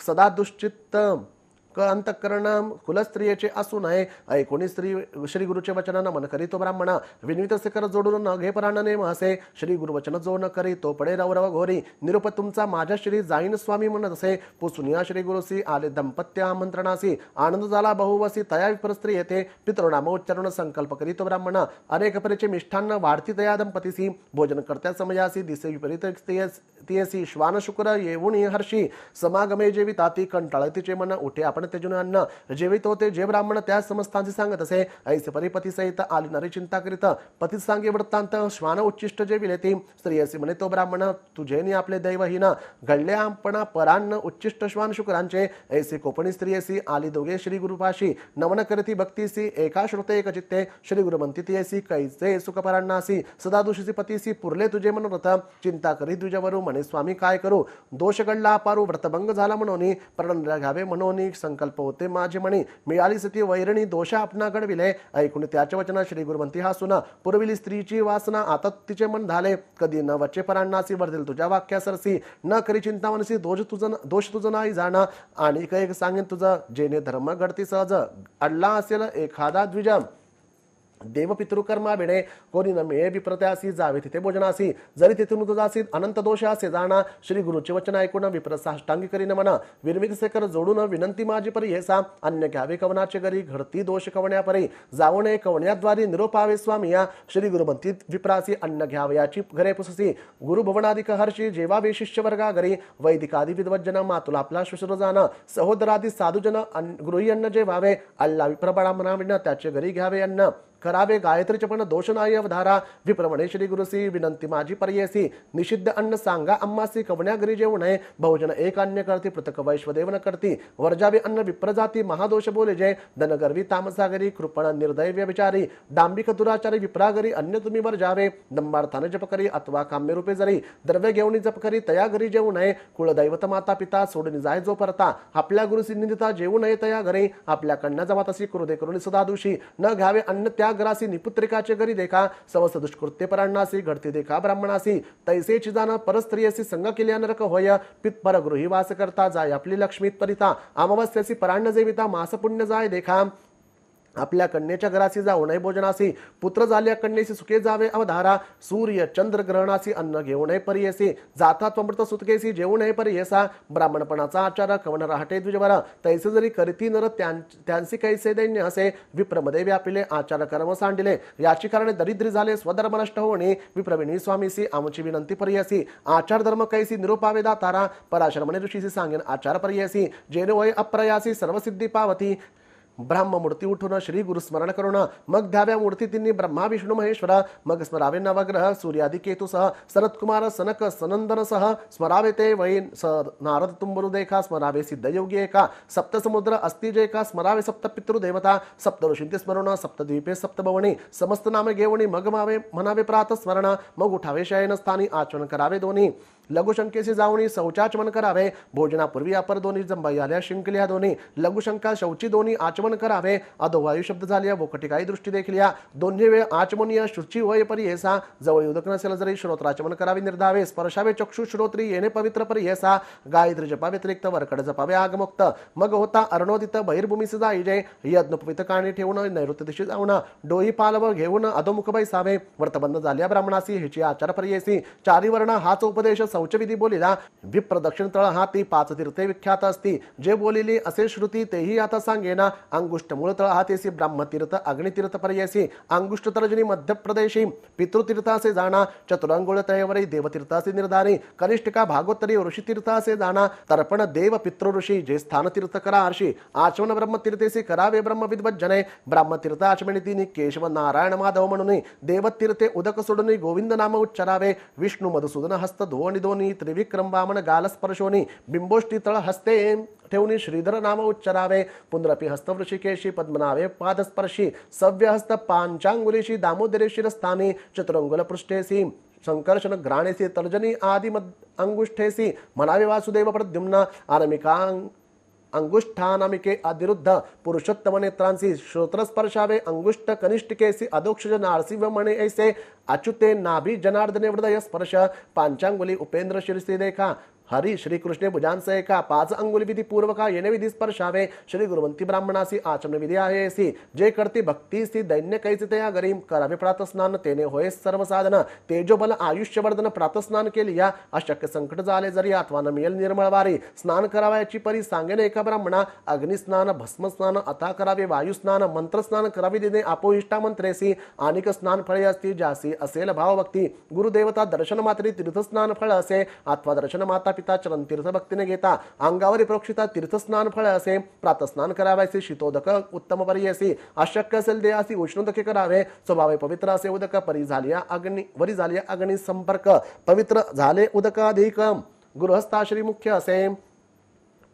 सदा दुश्चित्त अंतःकरण कुलस्त्रियेचे असू नये ऐकोणी स्त्री श्री गुरुचे वचन नमन करी तो ब्राह्मण विनवित असे कर जोडून न घे प्राणने महसे श्री गुरुवचन जो न करी तो पडे रवरव घोरी निरूप तुमचा माझ्या श्री जाईन स्वामी म्हणत असे पुसुनिया श्री गुरुसी आले दंपत्य आमंत्रणासी आनंद झाला बहुवसी तया विप्रस्त्री येथे पितृनाम उच्चारण संकल्प करी तो ब्राह्मण अनेक परीचे मिष्ठान्न वाढती तया दंपतीसी भोजन करत्या समयासी दिसे विपरीत तियसी श्वान शुक्र येऊन हर्षी समागमे जेविताती कंटाळतीचे मन उठे आपण तेजून अन्न जेवित होते जे ब्राह्मण त्या समस्तांची सांगत असे ऐसे परिपती सहित आली नरी चिंता करीत पती सांगे वृत्तांत श्वान उच्चिष्ट जेविले ती स्त्री असे म्हणे तो ब्राह्मण तुझेनी आपले दैवहीन घडले आपण परान्न उच्चिष्ट श्वान शुक्रांचे ऐसे कोपणी स्त्री असी आली दोघे श्री गुरुपाशी नमन करती भक्तीसी एका श्रुते एक चित्ते श्री गुरुमंती तियसी कैसे सुख परांनासी सदा दुषीसी पतीसी पुरले तुझे मनोरथ चिंता करी तुझ्यावरू म्हणे स्वामी काय करू दोष घडला पारू व्रतभंग झाला म्हणून प्रण घ्यावे म्हणून संकल्प होते माझे म्हणे मिळाली सती वैरणी दोष आपणा घडविले ऐकून त्याचे वचन श्री गुरुमंती हासून पुरविली स्त्रीची वासना आता तिचे मन झाले कधी न वच्चे परांनासी वर्धेल तुझ्या वाक्यासरसी न करी चिंता मनसी दोष तुझं नाही जाणं आणि एक सांगेन तुझं जेणे धर्म घडती सहज अडला असेल एखादा द्विज देव पितृकर्मा बेणे कोणी न मिळे विप्रत्यासी जावे तिथे भोजनासी जरी तिथून तुझासी अनंत दोष असे जाणा श्री गुरुचे वचन ऐकून विप्र साष्टांगी करीन म्हणा विरमित सेकर जोडून विनंती माझी परी येसा अन्य घ्यावे कवनाचे घरी घडती दोष कवण्या परी जाऊ नये कवण्याद्वारी निरोपावे स्वामी या श्री गुरुमंती विप्रासी अन्न घ्यावयाची घरे पुससी गुरुभवनादिक हर्षी जेवावे शिष्य वर्गा घरी वैदिकादी विद्वज्जन मातुला आपला शुश्रूजान सहोदरादी साधुजन गृही अन्न जेवावे अल्ला विप्रबळा म्हणा त्याचे घरी घ्यावे अन्न करावे गायत्रीचे पण दोष नाही अवधारा विप्रमणे श्री गुरुसी विनंती माझी पर्येसी निषिद्ध अन्न सांगा अम्मासी कवण्या घरी जेवू नये बहुजन एक अन्य करती पृथक वैश्वदेव न करती वर्जावे अन्न विप्रजाती महादोष बोले जय धनगर्वी तामसागरी कृपण निर्दय विचारी डांबिक दुराचारी विप्रागरी अन्य तुम्ही वर्जावे दंबार्थाने जप करी अथवा काम्य रूपे जरी द्रव्य घेऊन जप करी तया घरी जेवू नये कुळदैवत माता पिता सोडून जाय जो परता आपल्या गुरुसी निंदिता जेवू नये तया घरी आपल्या कन्या जमात अशी क्रोधे करून सदा दोषी न घ्यावे अन्न त्या घरासी निपुत्रिकाचे घरी देखा समस्त दुष्कृत्य परांनासी घडते देखा ब्राह्मणासी तैसेची जाण परस्त्रियसी संग केल्या नरक होय पितपर गृही वास करता जाय आपली लक्ष्मीत परिता अमावस्यासी परान्न जेविता मास पुण्य जाय देखा आपल्या कन्येच्या घरासी जाऊ नये भोजनासी पुत्र झाल्या कन्येसी सुखे जावे अवधारा सूर्य चंद्र ग्रहणासी अन्न घेऊ नये परियेसी जाता त्वमृत सुतकेसी जेवू नये परियेसा ब्राह्मणपणाचा आचार कवन राहते द्विजवर तैसे जरी करीती नर त्यांसी कैसे दैन्य असे विप्रमदे व्यापिले आचार कर्म सांडिले याची कारणे दरिद्री झाले स्वधर्म नष्ट होणे विप्रविणी स्वामीसी आमची विनंती परियसी आचार धर्म कैसी निरोपावे दातारा पराशरमणे ऋषीसी सांगेन आचार परियसी जेणे वय अप्रयासी सर्वसिद्धी पावती ब्रह्ममूर्ती उठून श्री गुरु स्मरण करून मग द्याव्या मूर्ती तिन्ही ब्रह्मा विष्णू महेश्वर मग स्मरावे नवग्रह सूर्यादि केतुसह सनत्कुमार सनक सनंदनसह स्मरावे ते वै नारद तुंबरु देखा स्मरावे सिद्धयोगी एका सप्त समुद्र अस्ति जेका स्मरावे सप्त पितृदेवता सप्त ऋषींचे स्मरण सप्तद्वीपे सप्तभवनी समस्त नाम घेवणी मग मावे म्हणावे प्रात स्मरण मग उठावे शयन स्थानी आचरण करावे दोन्ही लघुशंकेशी जाऊनी शौचाचमन करावे भोजनापूर्वी अपर दोन्ही जंबाई आल्या शिंकल्या दोन्ही लघुशंका शौची दोन्ही आचमन करावे अधोवायू शब्द झाल्या वोकटिकाई दृष्टी देखल्या दोन्ही वेळ आचमनीय शुची होय परियेसा जवळ उदक नसेल जरी श्रोत्राचमन करावे निर्धावे स्पर्शावे चक्षु श्रोत्री येणे पवित्र परियेसा गायत्री जपा व्यतिरिक्त वरकड जपावे आगमुक्त मग होता अरुणोदित बहिर्भूमीस जाईजे यज्ञोपवित काणी ठेवून नैऋत्य दिशी जाऊन डोही पालव घेऊन अधोमुख बैसावे व्रतबंध झाल्या ब्राह्मणासी हिची आचार परियेसी चारी वर्ण हाच उपदेश शौचविधी बोलिला विप्र दक्षिण तळ हाती पाच तीर्थे विख्यात असती जे बोलिली असे श्रुती तेही आता सांगेना अंगुष्ठ मूळ तळ हातेसी ब्रह्मतीर्थ अग्नितीर्थ पर्यसी अंगुष्ठ तर्जनी मध्य प्रदेशी पितृतीर्थ असे जाणा चतुरंगुळ तळेवरी देवतीर्थ असे निर्धारी कनिष्ठिका भागोत्तरी ऋषितीर्थ असे जाणा तर्पण देव पितृ ऋषी जे स्थान तीर्थ करा हर्षी आचमन ब्रह्मतीर्थेसी करावे ब्रह्मविद्वज्जने ब्रह्मतीर्थ आचमनी तिनी केशव नारायण माधव म्हणून देवतीर्थे उदक सोडून गोविंद नाम उच्चारावे विष्णू मधुसूदन हस्त धोवणी दोन्ही त्रिविक्रम वामन गाल स्पर्शोनी बिंबोष्टी तळ हस्ते ठेवणी श्रीधर नाम उच्चारावे पुनरपी हस्त वृषिकेशी पद्मनाभे पादस्पर्शी सव्य हस्त पांचांगुलीशी दामोदरे शिरस्थानी चतुरंगुल पृष्ठेसी संकर्षण घ्राणेसी तर्जनी आदि अंगुष्ठेसी म्हणावे वासुदेव प्रद्युम्न आनमिका अंगुष्ठानामिके अनिरुद्ध पुरुषोत्तम नेत्रांसी श्रोत्रस्पर्शावे अंगुष्ठ कनिष्ठिकेसी अधोक्षज नारसिंह मणे ऐसे अच्युते नाभि जनार्दने हृदय स्पर्श पांचांगुली उपेंद्र शिरसी देखा हरी श्री कृष्णे भुजांसे एका पाच अंगुली विधी पूर्वका येणे विधी स्पर्शावे श्री गुरुवंती ब्राह्मणासी आचरण विधी आहे सी जे करते भक्तीसी दैन्य कैसे तया गरीम करावे प्रातस्नान तेने होय सर्व साधन तेजोबल आयुष्यवर्धन प्रातस्नान केली या अशक्य संकट झाले जरी अथवा न मिळेल निर्मळ वारी स्नान करावयाची परी सांगेने एका ब्राह्मणा अग्निस्नान भस्मस्नान अथा करावे वायुस्नान मंत्रस्नान करावे दिने आपोइष्टा मंत्रेसी अनिक स्नान फळे असती जासी असेल भावभक्ती गुरुदेवता दर्शन मात्री तीर्थस्नान फळ असे अथवा दर्शन माता पिता चरण तीर्थ भक्तीने घेता अंगावरी प्रोक्षिता तीर्थस्नान फळ असे प्रातस्नान करावयाचे शीतोदक उत्तम पर्यसी अशक्य असेल देयासी उष्णोदके करावे स्वभावे पवित्र असे उदक परी झालिया अग्नी वरी झालिया अग्नी संपर्क पवित्र झाले उदकाधिक गृहस्थाश्री मुख्य असे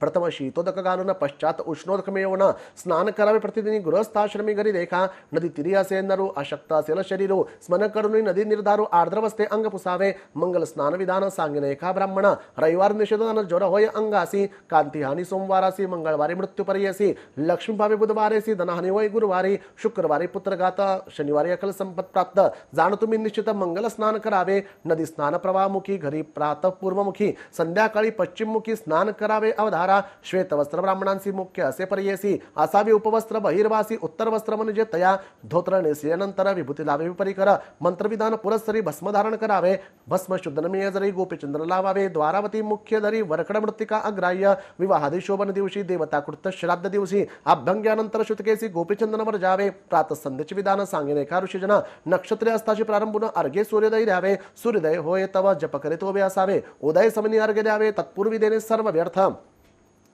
प्रथम शीतोदक घालून पश्चात उष्णोदक मिळवून स्नान करावे प्रतिदिनी गृहस्थाश्रमी घरी देखा नदी तिरी असे नरू अशक्त असेल शरीरो स्मन करून नदी निर्धारू आर्द्र वस्ते अंग पुसावे मंगल स्नान विधान सांगिने एका ब्राह्मण रविवार निषेधन ज्वर होय अंगासी कांती हानी सोमवारासी मंगळवारी मृत्यू पर्यसी लक्ष्मी भावे बुधवारेसी धनहानी होय गुरुवारी शुक्रवारी पुत्रघात शनिवारी अकल संपत प्राप्त जाण तुम्ही निश्चित मंगल स्नान करावे नदी स्नान प्रवाहमुखी घरी प्रातः पूर्वमुखी संध्याकाळी पश्चिममुखी स्नान करावे अवधार श्वेत वस्त्र ब्राह्मणांसी मुख्य असे पर्यसी असावी उपवस्त्र बहिर्वासी उत्तर वस्त्र म्हणजे तया धोत्र नेसल्यानंतर विभूती लावे परिकर मंत्रविधान पुरस्सरी भस्म धारण करावे भस्म शुद्ध नमिय जरी गोपीचंद्र लावावे द्वारावती मुख्य धरी वरकड मृत्तिका अग्राह्य विवाहादी शोभन दिवशी देवताकृत श्राद्ध दिवशी अभ्यंग्यानंतर शुतकेसी गोपीचंदनवर जावे प्रातः संध्येचे विधान सांगेने एका ऋषीजन नक्षत्रे असताची प्रारंभून अर्घे सूर्योदय द्यावे सूर्योदय होय तव जप करीत उभे असावे उदय समनी अर्घ्य द्यावे तत्पूर्वी देणे सर्व व्यर्थ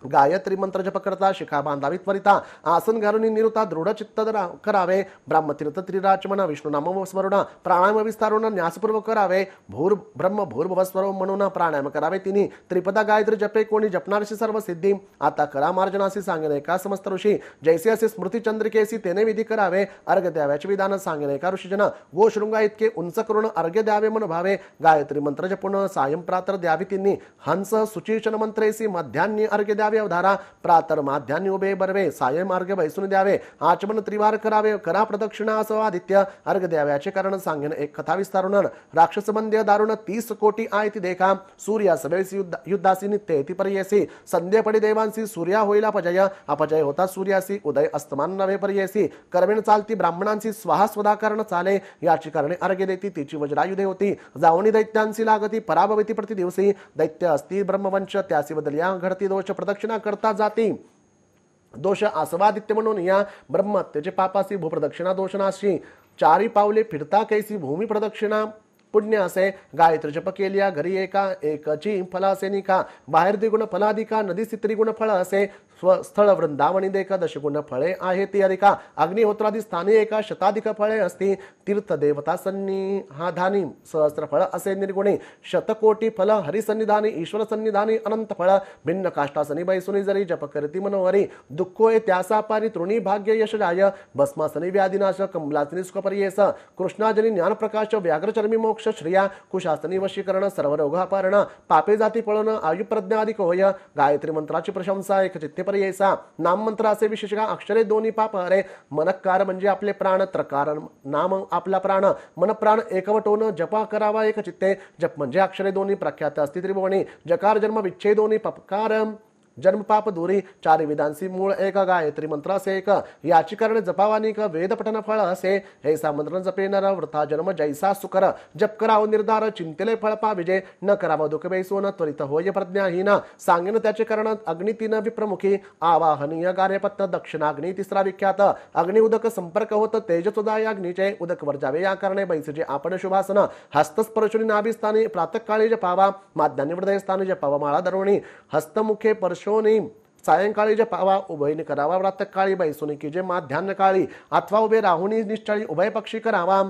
गायत्री मंत्र जप करता शिखा बांधावी त्वरिता आसन घालून निरुता दृढ चित्त करावे ब्रह्मतीर्थ त्रिराचमन विष्णू नाम स्मरण प्राणायाम विस्तारून न्यासपूर्वक करावे भूर ब्रह्म भूर्भुवस्वर म्हणून प्राणायाम करावे तिनी त्रिपदा गायत्री जपे कोणी जपणारशी सर्व सिद्धी आता करा मार्जनासी सांगेने एका समस्त ऋषी जैसे असे स्मृती चंद्रिकेसी तेने विधी करावे अर्घ्य द्याव्याचे विधान सांगेने एका ऋषीजन गोशृंगा इतके उंच करून अर्घ्य द्यावे म्हणून भावे गायत्री मंत्र जपून सायं प्रातर द्यावी तिन्ही हंस सुचीशन मंत्रेसी मध्यान्नी अर्घ्य द्यावे अवधारा प्रातर माध्यान्नी उभे बरवे सायं अर्घ्य बैसून द्यावे आचमन त्रिवार करावे करा प्रदक्षिणा असो आदित्य अर्घ्य द्याव्याचे कारण सांगेन एक कथा विस्तारून राक्षस बंद्य दारुण 30 कोटी आयती देखा सूर्या सभेसी युद्धासी नित्य येती पर्यसी संध्येपडी देवांसी सूर्या होईला अपजय अपजय होता सूर्यासी उदय अस्तमान नवे पर्यसी कर्मेण चालती ब्राह्मणांची स्वाहा स्वधा कारण चाले याची कारणे अर्घ्य देती तिची वज्रायुधे होती जावणी दैत्यांसी लागती पराभवती प्रति दिवसी दैत्य असती ब्रह्मवंश त्यासी बदल्या घडती दोष प्रदक्षिणा करता जाती दोष आसवादित्य म्हणून या ब्रह्मत्यचे पापासी भूप्रदक्षिणा दोषनाशी चारी पावले फिरता कैसी भूमी प्रदक्षिणा पुण्य असे गायत्री जप केल्या घरी एका एकची फल असे निका बाहेर द्विगुण फलाधिका नदीसी त्रिगुण फळ असे स्थळ वृंदावनी देका दशगुण फळे आहे ती अधिका अग्निहोत्रादी स्थानी एका शताधिक फळे असती तीर्थ देवता सन्निधानी सहस्त्र फळ असे निर्गुणी शतकोटी फल हरिसन्निधानी ईश्वर सन्निधानी अनंत फळ भिन्न काष्टासनी बैसुनी जरी जप करती मनोहरी दुःखोय त्यासा पारी तृणी भाग्य यश जाय भस्मासनी व्याधिनाश कमलासनी सुखपर्येस कृष्णाजनी ज्ञानप्रकाश व्याघ्रचर्मी मोक्ष श्रिया कुशासनी वशीकरण सर्व रोगापहरण पापे जाती पळण आयुप्रज्ञाधिक होय गायत्री मंत्राची प्रशंसा एक चित्ते पर्ययसा नाम मंत्र असे विशेष का अक्षरे दोन्ही पाप हरे मनकार म्हणजे आपले प्राण त्रकार नाम आपला प्राण मन प्राण एकवटोन जपा करावा एक चित्ते जप म्हणजे अक्षरे दोन्ही प्रख्यात असती त्रिभुवनी जकार जन्म विच्छेद दोन्ही पपकार जन्म पाप दूरी चारि विधांसी मूळ एक गायत्री मंत्र असे एक याची करणे जपावानिक वेद पठन फळ असे हे सामंत्र जपे नर वृथा जन्म जैसा सुकर जप कराव निर्धार चिंतेले फळ पाविजे न कराव दुःख बैसोन त्वरित होय प्रज्ञाहीन सांगेन त्याचे करण अग्नितीन विप्रमुखी आवाहनीय कार्यपत्त दक्षिणाग्नी तिसरा विख्यात अग्नि उदक संपर्क होत तेजसोदाय अग्नीचे उदक वर जावे या करणे बैसजे आपण शुभासन हस्तस्पर्शुनी नाभिस्थानी प्रातःकाळी जपावा माध्यान्नी हृदयस्थानी जपावा माळा दरोणी हस्तमुखे परशोनी सायंकाळी जपावा उभयनी करावा प्रातःकाळी बैसुनी की जे माध्यान्ह काळी अथवा उभे राहुनी निश्चळी उभय पक्षी करावा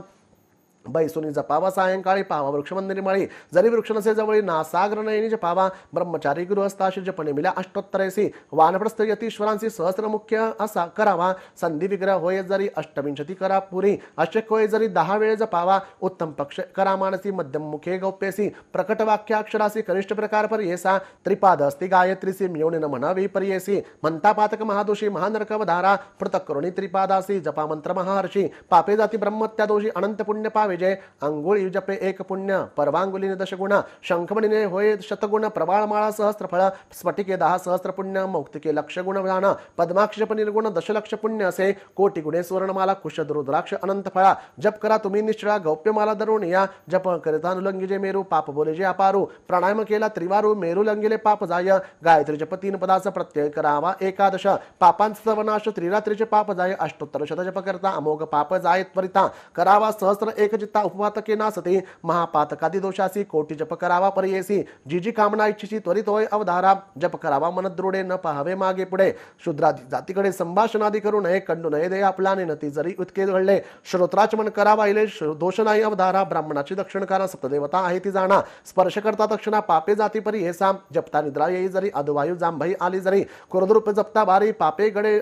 बैसुनी जपावा सायंकाळी पावा वृक्षमंदिरी मळी जरी वृक्ष नसे जवळी नासाग्र नयनी जपावा ब्रह्मचारी गृहस्थाशी जपणे मिल्या अष्टोत्तरेसी वानप्रस्थ यतीश्वरांशी सहस्र मुख्य असा करावा संधी विग्रह होय जरी अष्टविंशती करा पुरी अशक्य होय जरी 10 वेळ जपावा उत्तम पक्ष करा मानसी मध्यम मुखे गौप्यसी प्रकट वाक्याक्षरासी कनिष्ठ प्रकार पर्येसा त्रिपाद अस्ति गायत्रीसी मिळवणे न म्हणावी पर्येसी म्हणता पातक महादोषी महानरकवधारा पृथक करुणी त्रिपादासी जपा मंत्र महाहर्षी पापे जाती ब्रह्मत्या दोषी अनंत पुण्य पावे विजय अंगुळी जपे एक पुण्य परवांगुलीने दशगुण शंखमणीने होय शतगुण प्रवाळमाळा सहस्त्र फळ स्फटिके 10 सहस्त्र पुण्य मौक्तिके लक्ष गुण दान पद्माक्ष निर्गुण दशलक्ष पुण्य असे कोटी गुणे सुवर्णमाला कुशद रुद्राक्ष अनंत फळा जप करा तुम्ही निश्चळा गौप्यमाला धरून या जप करिता अनुलंघिजे मेरू पाप बोले जे अपारू प्राणायाम केला त्रिवारू मेरू लंगिले पाप जाय गायत्री जप 3 पदाचा प्रत्यय करावा एकादश पापांचा सर्वनाश त्रिरात्रीचे पाप जाय अष्टोत्तर शत जप करता अमोघ पाप जाय त्वरिता करावा सहस्त्र एक चित्ता उपपातके नासते महापातकादी दोषासी कोटी जप करावा पर्येसी जी जी कामना इच्छिची त्वरित होय अवधारा जप करावा मन दृढे न पाहावे मागे पुढे शूद्रादी जातीकडे संभाषणादी करू नये कंडू नये दे आपला नती जरी उतके घडले श्रोत्राचमन करावा इले दोष नाही अवधारा ब्राह्मणाची दक्षिणकारा सप्तदेवता आहे ती जाणा स्पर्श करता दक्षिणा पापे जाती पर्येसा जपता निद्रा येई जरी अधवायू जांभई आली जरी कुरद्रूप जपता बारी पापे गडे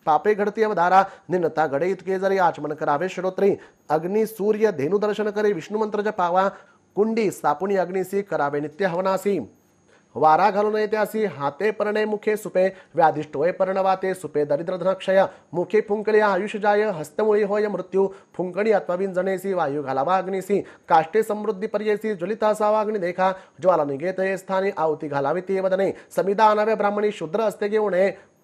पापे घडती अवधारा निनता गडे इतके जरी आचमन करावे श्रोत्री अग्नि सूर्य धेनु दर्शन करे विष्णु मंत्र जपावा कुंडी स्थापुनी अग्निसी करावे नित्य हवनासी वारा घालून येते असी हाते परणे मुखे सुपे व्याधिष्टोय पर्णवाते सुपे दरिद्र धनक्षय मुखे फुंकले आयुष जाय हस्तमुळी होय मृत्यू फुंकणी अथवा विंजणेसी वायू घालावा अग्निसी काष्टे समृद्धी पर्येसी ज्वलिता असावा अग्नि देखा ज्वाला निघेत स्थानी आहुती घालावी ती वदने समिदा आणाव्या ब्राह्मणी शूद्र असते घेऊन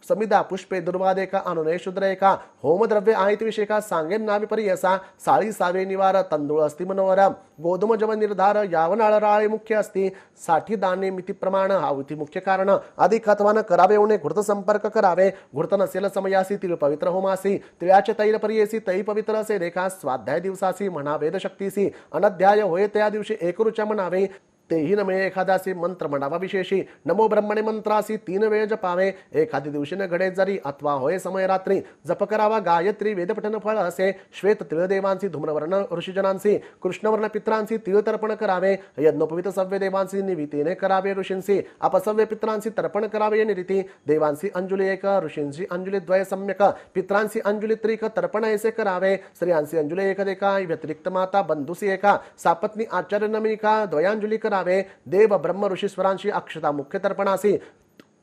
समिदा पुष्पे दुर्वादेका अनुनय शूद्र एका होमद्रव्य आहित विषेका सांगेन नावी पर्यसा साळी सावे निवार तंदुळ अस्ति मनोहर गोधूम जव निर्धार यावनाळ राळे मुख्य अस्ति साठी दाने मिती प्रमाण आहुती मुख्य कारण अधिक अथवा करावे उणे घृत संपर्क करावे घृत नसेल समयासी तिळ पवित्र होमासी तिळाचे तैल पर्येसी तै पवित्र असे रेखा स्वाध्याय दिवसासी म्हणा वेद शक्तीसी अनध्याय होय त्या दिवशी एकरुचा म्हणावे तेही नमे एखादासी मंत्र म्हणावा विशेषी नमो ब्रह्मणे मंत्रासी 3 वेळ जपावे एखादी दिवशी न घडे जरी अथवा होय समय रात्री जप करावा गायत्री वेदपठन फळ असे श्वेत तिळ देवांसी धूम्रवर्ण ऋषीजनांसी कृष्णवर्ण पित्रांसी तिळ तर्पण करावे यज्ञोपवित सव्य देवांसी निवितीने करावे ऋषींसी अपसव्य पित्रांसी तर्पण करावे निरीती देवांसी अंजुली एक ऋषींसी अंजुली द्वय सम्यक पित्रांसी अंजुली त्रिक तर्पण ऐसे करावे स्त्रियांसी अंजुली एक एका व्यतिरिक्त माता बंधुसी एका सापत्नी आचार्य नमिका द्वयांजुली देव ब्रह्म ऋषीश्वरांशी अक्षता मुख्य तर्पणासी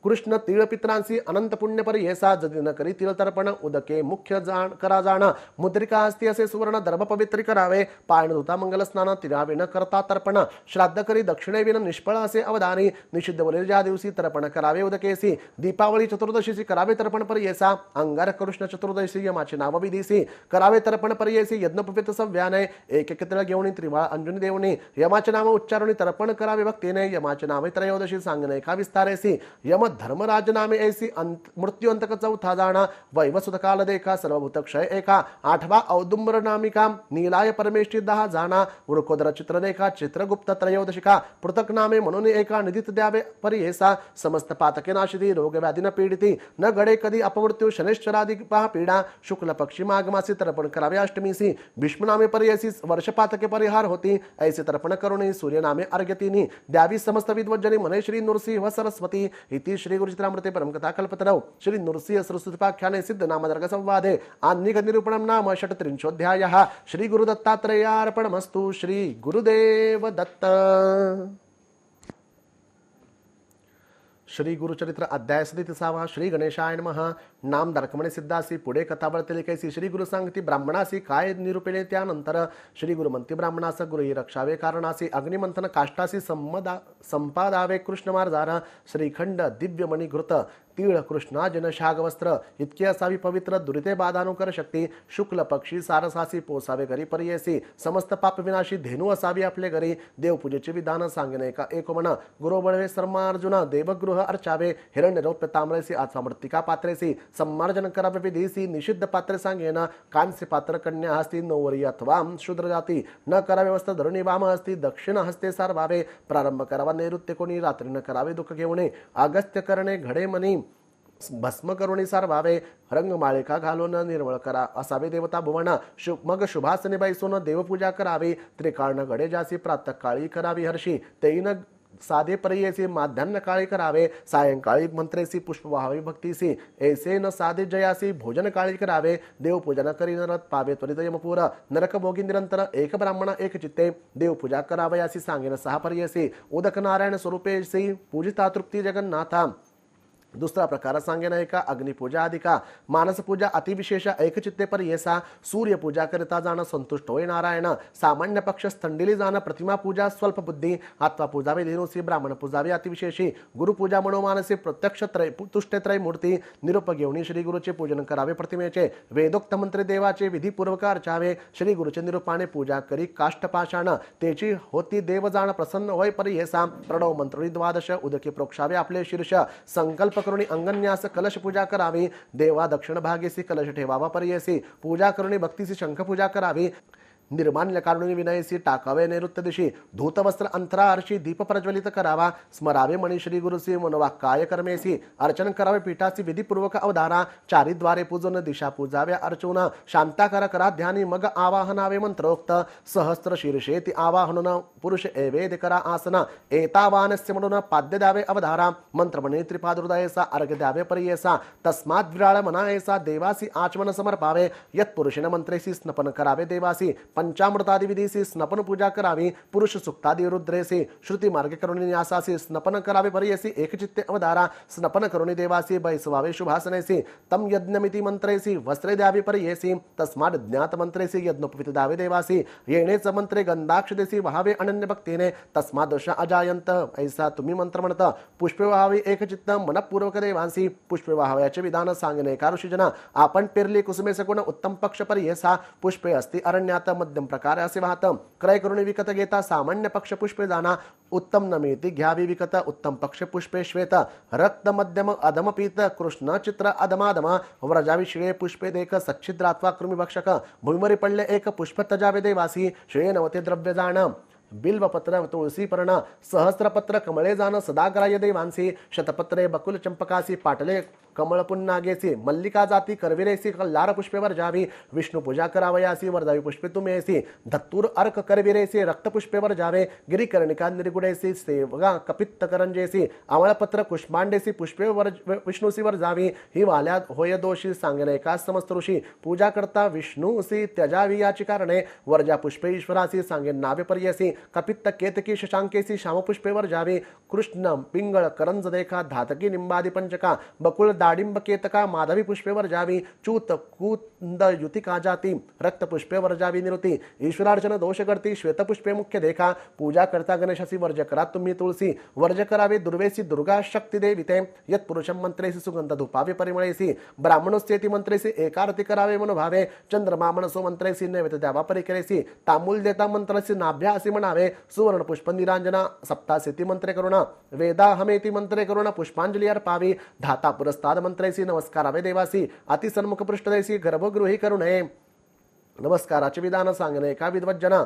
कृष्ण तिळ पित्रांसी अनंत पुण्य पर्येसा जदी न करी तिळ तर्पण उदके मुख्य करा जाण मुद्रिका असती असे सुवर्ण दर्भ पवित्री करावे पायण धुता मंगल स्नान तिळावे न करता तर्पण श्राद्ध करी दक्षिणे विन निष्फळ असे अवधानी निषिद्ध बोले ज्या दिवशी तर्पण करावे उदकेसी दीपावली चतुर्दशीसी करावे तर्पण पर्येसा अंगार कृष्ण चतुर्दशी यमाचे नाव विधीसी करावे तर्पण पर्येसी यज्ञोपवित सव्याने एक तिळ घेऊन त्रिवाळ अंजुनी देवनी यमाचे नाम उच्चारुणी तर्पण करावे भक्तीने यमाचे नावे त्रयोदशी सांगणे एका विस्तारेसी यम धर्मराज नामे ऐसी मृत्यु अंतक चौथा जाना वैवसुत काल देखा सर्वभूत क्षय एका आठवा औदुंबर नामिका नीलाय परमेष्ठी दहा जाना वृकोदर चित्र देखा चित्रगुप्त त्रयोदशिका पृथक नामे म्हणून एका निधीत द्यावे परियेसा समस्त पातके नाशिती रोग व्याधी न पीडिती न गडे कधी अपमृत्यू शनेश्वरादी पीडा शुक्ल पक्षी माघमासी तर्पण करावे अष्टमीसी भीष्म नामे पर्यसी वर्षपातके परिहार होती ऐसे तर्पण करुणी सूर्य नामे अर्घ्यतीनी द्यावी समस्त विद्वज्जनी मने श्री नृसिंह सरस्वती इति श्री गुरुचित्रामृते परमकथा कल्पतरौ श्री नृसिंह सरस्वतीपाख्याने सिद्ध नामदर्ग संवादे आन्निक निरूपणं नाम षट्त्रिंशोऽध्यायः श्री गुरुदत्तात्रेयार्पणमस्तु श्री गुरुदेव दत्त। श्री गुरुचरित्र अध्याय 37 श्री गणेशाय नमः। नाम दर्कमणे सिद्धासी पुढे कथा बळतेली कैसी श्री गुरु सांगती ब्राह्मणासी काय निरूपिले त्यानंतर श्री गुरु म्हणती ब्राह्मणास गुरुही रक्षावे कारणासी अग्निमंथन काष्टासी संपादावे कृष्णमार्जार श्रीखंड दिव्यमणी घृत तीळ कृष्णाजन शागवस्त्र इतकी असावी पवित्र दुरिते बाधानुकर शक्ती शुक्ल पक्षी सारसासी पोसावे घरी परियेसी समस्त पाप विनाशी धेनू असावी आपले घरी देवपूजेचे विधान सांगणे का एक म्हण गुरु बळवे सर्मार्जुन देवगृह अर्चावे हिरण्य रौप्य ताम्रेसी अथवा मृत्तिका पात्रेसी सम्मार्जन करावे विधीसी निषिद्ध पात्रे सांगेन कांस्य पात्र कन्या हस्ती नोवरी अथवा शूद्र जाती न करावे वस्त्र धरुणी वाम हस्ती दक्षिण हस्ते सारवावे प्रारंभ करावा नैऋत्य कोणी रात्री न करावे दुःख घेऊने अगस्त्य करणे घडे मनी भस्म करुणी सारवावे रंगमाळिका घालून निर्मळ करा असावे देवता भुवन मग शुभासने बैसून देवपूजा करावी त्रिकाळन घडे जासी प्रातःकाळी करावी हर्षी तेईन साधे परियेसी माध्यान्ह काळी करावे सायंकाळी मंत्रेसी पुष्प व्हावे भक्तीसी ऐसे न साधे जयासी भोजन काळी करावे देवपूजन करी नरत पावे त्वरित यमपूर नरक भोगी निरंतर एक ब्राह्मण एक चित्ते देवपूजा करावयासी सांगेन सहा परियेसी उदक नारायण स्वरूपेसी पूजिता तृप्ती जगन्नाथा दुसरा प्रकार सांगेन एका अग्निपूजा अधिका मानसपूजा अतिविशेष एकचित्ते परियेसा सूर्यपूजा करिता जाण संतुष्ट होय नारायण सामान्य पक्ष थंडिली जाण प्रतिमा पूजा स्वल्प बुद्धी आत्मा पूजावे धेनुसी ब्राह्मण पूजावे अतिविशेषी गुरुपूजा मनोमानसी प्रत्यक्ष त्रय तुष्टे त्रय मूर्ती निरूप घेऊन श्री गुरुचे पूजन करावे प्रतिमेचे वेदोक्त मंत्रे देवाचे विधीपूर्वक अर्चावे श्री गुरुचे निरूपाने पूजा करी काष्ठपाषाण तेची होती देव जाण प्रसन्न होय परियेसा प्रणव मंत्रोनी द्वादश उदके प्रोक्षावे आपले शीर्ष संकल्प करुणी अंगन्यास कलश पूजा करावी देवा दक्षिण भागेसी कलश ठेवावा परियेसी पूजा करुणी भक्तीसी शंख पूजा करावी निर्माल्य कारुणी विनयसी टाकावे नैऋत्य दिशी धूतवस्त्र अंतरा अर्शी दीप प्रज्वलित करावा स्मरावे मणी श्री गुरुसी मनोवाक्काय कर्मेसी अर्चन करावे पीठासी विधिपूर्वक अवधारा चारिद्वारे पूजन दिशा पूजाव्या अर्चून शांताकार करा ध्यानी मग आवाहनावे मंत्रोक्त सहस्त्र शीर्षेति आवाहन पुरुष एवेद करा आसन एतावानस्य म्हणून पाद्य द्यावे अवधारा मंत्रमणे त्रिपादहृदयेसा अर्घ्य द्यावे परियेसा तस्माद् विराळ मनायेसा देवासी आचमन समर्पावे यत्पुरुषेण मंत्रेसी स्नपन करावे देवासी पंचामृतादि विधीसी स्नपन पूजा करावी पुरुष सुक्तादि रुद्रेसी श्रुति मार्ग करुणी न्यासासी स्नपन करावे परियेसी एकचित्ते अवधारा स्नपन करुणी देवासी बैसवावे शुभासनेसी तम यज्ञमिति मंत्रेसी वस्त्रे द्यावी परियेसी तस्माद् ज्ञात मंत्रेसी यज्ञोपवित द्यावे देवासी येणेच मंत्रे गंधाक्ष देसी वहावे अनन्य भक्तीने तस्माद् दोष अजायंत ऐसा तुम्ही मंत्र म्हणत पुष्पे वहावी एकचित्त मनपूर्वक देवांसी पुष्पे वहाव्याचे विधान सांगणे का ऋषीजना आपण पेरली कुसुमे सगुण उत्तम पक्ष परियेसा पुष्पे अस्ति अरण्यात मध्यम प्रकारे असे वाहत क्रय करुणी विकत घेता सामान्य पक्ष पुष्पे जाना उत्तम नमेती घ्यावी विकत उत्तम पक्ष पुष्पे श्वेत रक्त मध्यम अधम पीत कृष्ण चित्र अधमाधम व्रजावी श्रेय पुष्पे देख सच्छिद्रात्वा कृमी भक्षक भूमिवरी पडले एक पुष्प तजावे देवासी श्रेय नवते द्रव्य जाण बिल्वपत्र तुळसी पर्ण सहस्रपत्र कमळे जाण सदाग्राह्य देवांसी शतपत्रे बकुल चंपकासी पाटले कमळ पुन्नागेसी मल्लिका जाती करविरेसी कल्लार पुष्पेवर जावी विष्णु पूजा करावयासी वरदावी पुष्पे तुमेसी धत्तूर अर्क करविरेसी रक्त पुष्पेवर जावे गिरिकर्णिका निर्गुडेसी सेवगा कपित्त करंजेसी अमळपत्र कुष्मांडेसी पुष्पे विष्णुसीवर जावी ही वाल्या होय दोषी सांगणे का समस्त ऋषी पूजा करता विष्णुसी त्यजावी याची कारणे वर्जा पुष्पे ईश्वरासी सांगे नावे पर्यसी कपित्त केतकी शशांकेसी श्यामपुष्पेवर जावी कृष्ण पिंगळ करंज देखा धातकी निंबादी पंचका बकुळ दाडिंब केतका माधवी पुष्पे वर्जावी चूत कुंद युतिका जाती रक्त पुष्पे वर्जावी निरुती ईश्वरार्चन दोष करती श्वेत पुष्पे मुख्य देखा पूजा करता गणेशासी वर्ज करा तुम्ही तुळसी वर्ज करावे दुर्वेसी दुर्गा शक्ती देविते यत पुरुषम मंत्रेसी सुगंध धुपावे परिमळेसी ब्राह्मणोस्तेती मंत्रेसी एकारती करावे मनोभावे चंद्रमा मनसो मंत्रेसी नैवेद्य द्यावा परिकरेसी तांबूल देता मंत्रसी नाभ्यासी म्हणावे सुवर्ण पुष्प निरांजना सप्तासेती मंत्रे करुणा वेदा हमेती मंत्रे करुणा पुष्पांजली अर्पावी धाता पुरस्ताद मंत्रेसी नमस्कारावे देवासी अतिसन्मुख पृष्ठदेसी गर्भगृही करुणे नमस्काराचे विधान सांगणे एका विद्वज्जना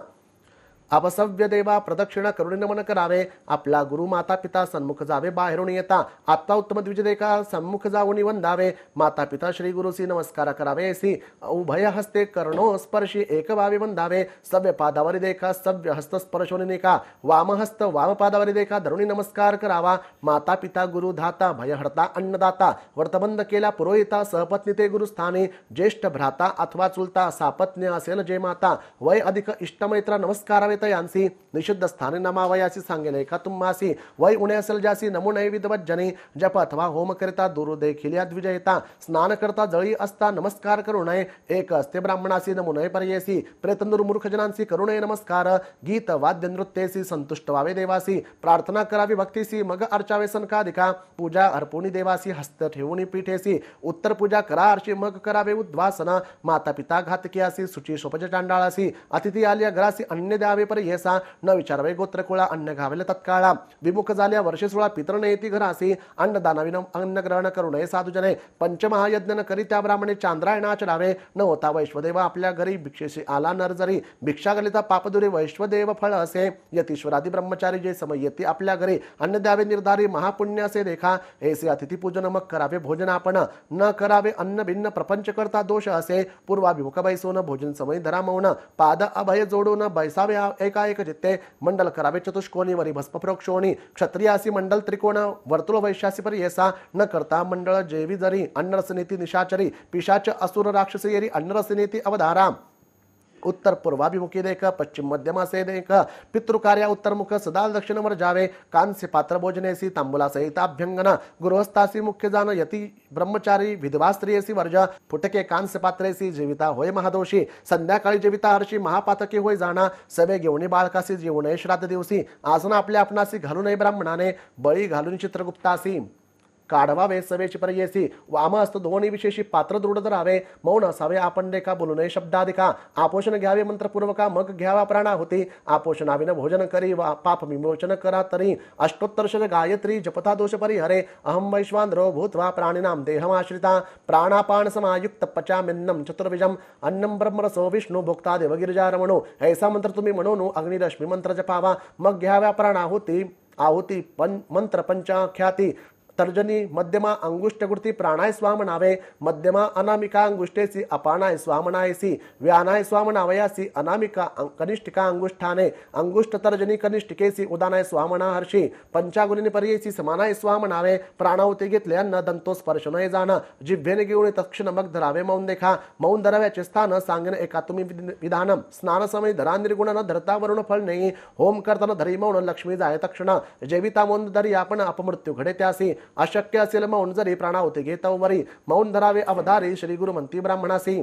अपसव्य देवा प्रदक्षिणा करुणी नमन करावे आपला गुरु माता पिता सन्मुख जावे बाहेरून येता आत्ता उत्तम द्विज देखा सन्मुख जाऊन वंदावे माता पिता श्री गुरुसी नमस्कार करावे सी उभय हस्ते कर्णो स्पर्शी एक भावे वंदावे सव्य पादावरी देखा सव्य हस्त स्पर्शोनी का वामहस्त वाम पादावरी देखा धरुणी नमस्कार करावा माता पिता गुरु धाता भयहर्ता अन्नदाता व्रतबंध केला पुरोहिता सहपत्नी ते गुरुस्थानी ज्येष्ठ भ्राता अथवा चुलता सापत्न्य असेल जे माता वय अधिक इष्टमैत्र नमस्कारावे तयांसी निषिद्ध स्थाने नमावयासी सांगेले का तुम्हासी वय उणे असेल जासी नमो नये विद्वज्जनी जप अथवा होम करिता दूर देखील द्विजयता स्नान करता जळी असता नमस्कार करू नये एक असते ब्राह्मणासी नमो नये पर्येसी प्रेतंदूर मूर्खजनांसी करू नये नमस्कार गीत वाद्य नृत्येसी संतुष्ट व्हावे देवासी प्रार्थना करावी भक्तीसी मग अर्चावे सनकादिका पूजा अर्पुणी देवासी हस्त ठेवून पीठेसी उत्तर पूजा करा अर्ची मग करावे उद्वासन माता पिता घातकीयासी सुची सोपज चांडाळासी अतिथी आल्या घरासी अन्य द्यावे पर येसा न विचारवे गोत्रकुळा अन्न घावेल तत्काळा विमुख झाल्या वर्षे 16 पितरण येती घरासी अन्नदानाविन अन्न ग्रहण करू नये साधुजने पंचमहायज्ञ न करी त्या ब्राह्मणे चांद्रायणा चढावे न होता वैश्वदेव आपल्या घरी भिक्षेशी आला नरजरी भिक्षा गलिता पापदुरी वैश्वदेव फळ असे यतीश्वरादी ब्रह्मचारी जे समय येती आपल्या घरी अन्न द्यावे निर्धारी महापुण्य असे देखा ऐसे अतिथी पूजन मग करावे भोजन आपण न करावे अन्न भिन्न प्रपंच करता दोष असे पूर्वाभिमुख बैसोन भोजन समय धरा मौन पाद अभय जोडून बैसावे एका एक चित्ते मंडल करावे चतुष्कोणी वरी भस्म प्रोक्षोणी क्षत्रियासी मंडल त्रिकोण वर्तुळ वैश्यासी पर येसा न करता मंडळ जेवी जरी अन्नरसनेती निशाचरी पिशाच असुर राक्षसी येरी अन्नरसनेती अवधारा उत्तर पूर्वाभिमुखी देख पश्चिम मध्यमासे देख पितृकार्या उत्तरमुख सदा दक्षिणवर जावे कांस्य पात्र भोजनेसी तांबुला सहित अभ्यंगन गृहस्थासी मुख्य जान यती ब्रह्मचारी विधवा स्त्रियेसी वर्ज फुटके कांस्य पात्रेसी जीविता होय महादोषी संध्याकाळी जीविता हर्षी महापातकी होय जाणा सवे घेऊन बाळकासी जेवू नये श्राद्ध दिवसी आसन आपल्या आपणासी घालू नये ब्राह्मणाने बळी घालून चित्रगुप्तासी काढवावे सवेची पर्येसी वामहस्त दोन्ही विशेषी पात्र दृढ धरावे मौन असावे आपण देखा बोलू नये शब्दाधिका आपोषण घ्यावे मंत्रपूर्वका मग घ्यावा प्राणाहुती आपोषणाविन भोजन करी पाप विमोचन करा तरी अष्टोत्तरशत गायत्री जपता दोष परिहरे अहम वैश्वानरो भूत्वा प्राणिनाम देहमाश्रिता प्राणापान समायुक्त पचामिन्नम चतुर्विजम अन्नम ब्रह्मरसो विष्णु भोक्ता देवगिरिजारमणो ऐसा मंत्र तुम्ही म्हणून अग्निरश्मी मंत्र जपावा मग घ्याव्या प्राणाहुती आहुती मंत्र पंचाख्याती तर्जनी मध्यमा अंगुष्ठ गुर्ती प्राणाय स्वामनावे मध्यमा अनामिका अंगुष्ठेसी अपानाय स्वामनायसी व्यानाय स्वामनावयासी अनामिका कनिष्ठिका अंगुष्ठाने अंगुष्ठ तर्जनी कनिष्ठिकेसी उदानाय स्वामना हर्षी पंचागुणी पर्येसी समानाय स्वामनावे प्राणाहुती घेतले अन्न दंतो स्पर्श नये जाण जिव्हेने घेऊन तक्षण मग धरावे मौन देखा मौन धराव्याचे स्थान सांगणे एका तुम्ही विधान स्नान समय धरा निर्गुण न धरता वरुण फळ नाही होम करताना धरी मौन लक्ष्मी जाय तक्षण जेविता मौन धरी आपण अपमृत्यू घडे त्यासी अशक्य असेल मौन जरी प्राणाहुती घेता वरी मौन धरावे अवधारी श्री गुरु म्हणती ब्राह्मणासी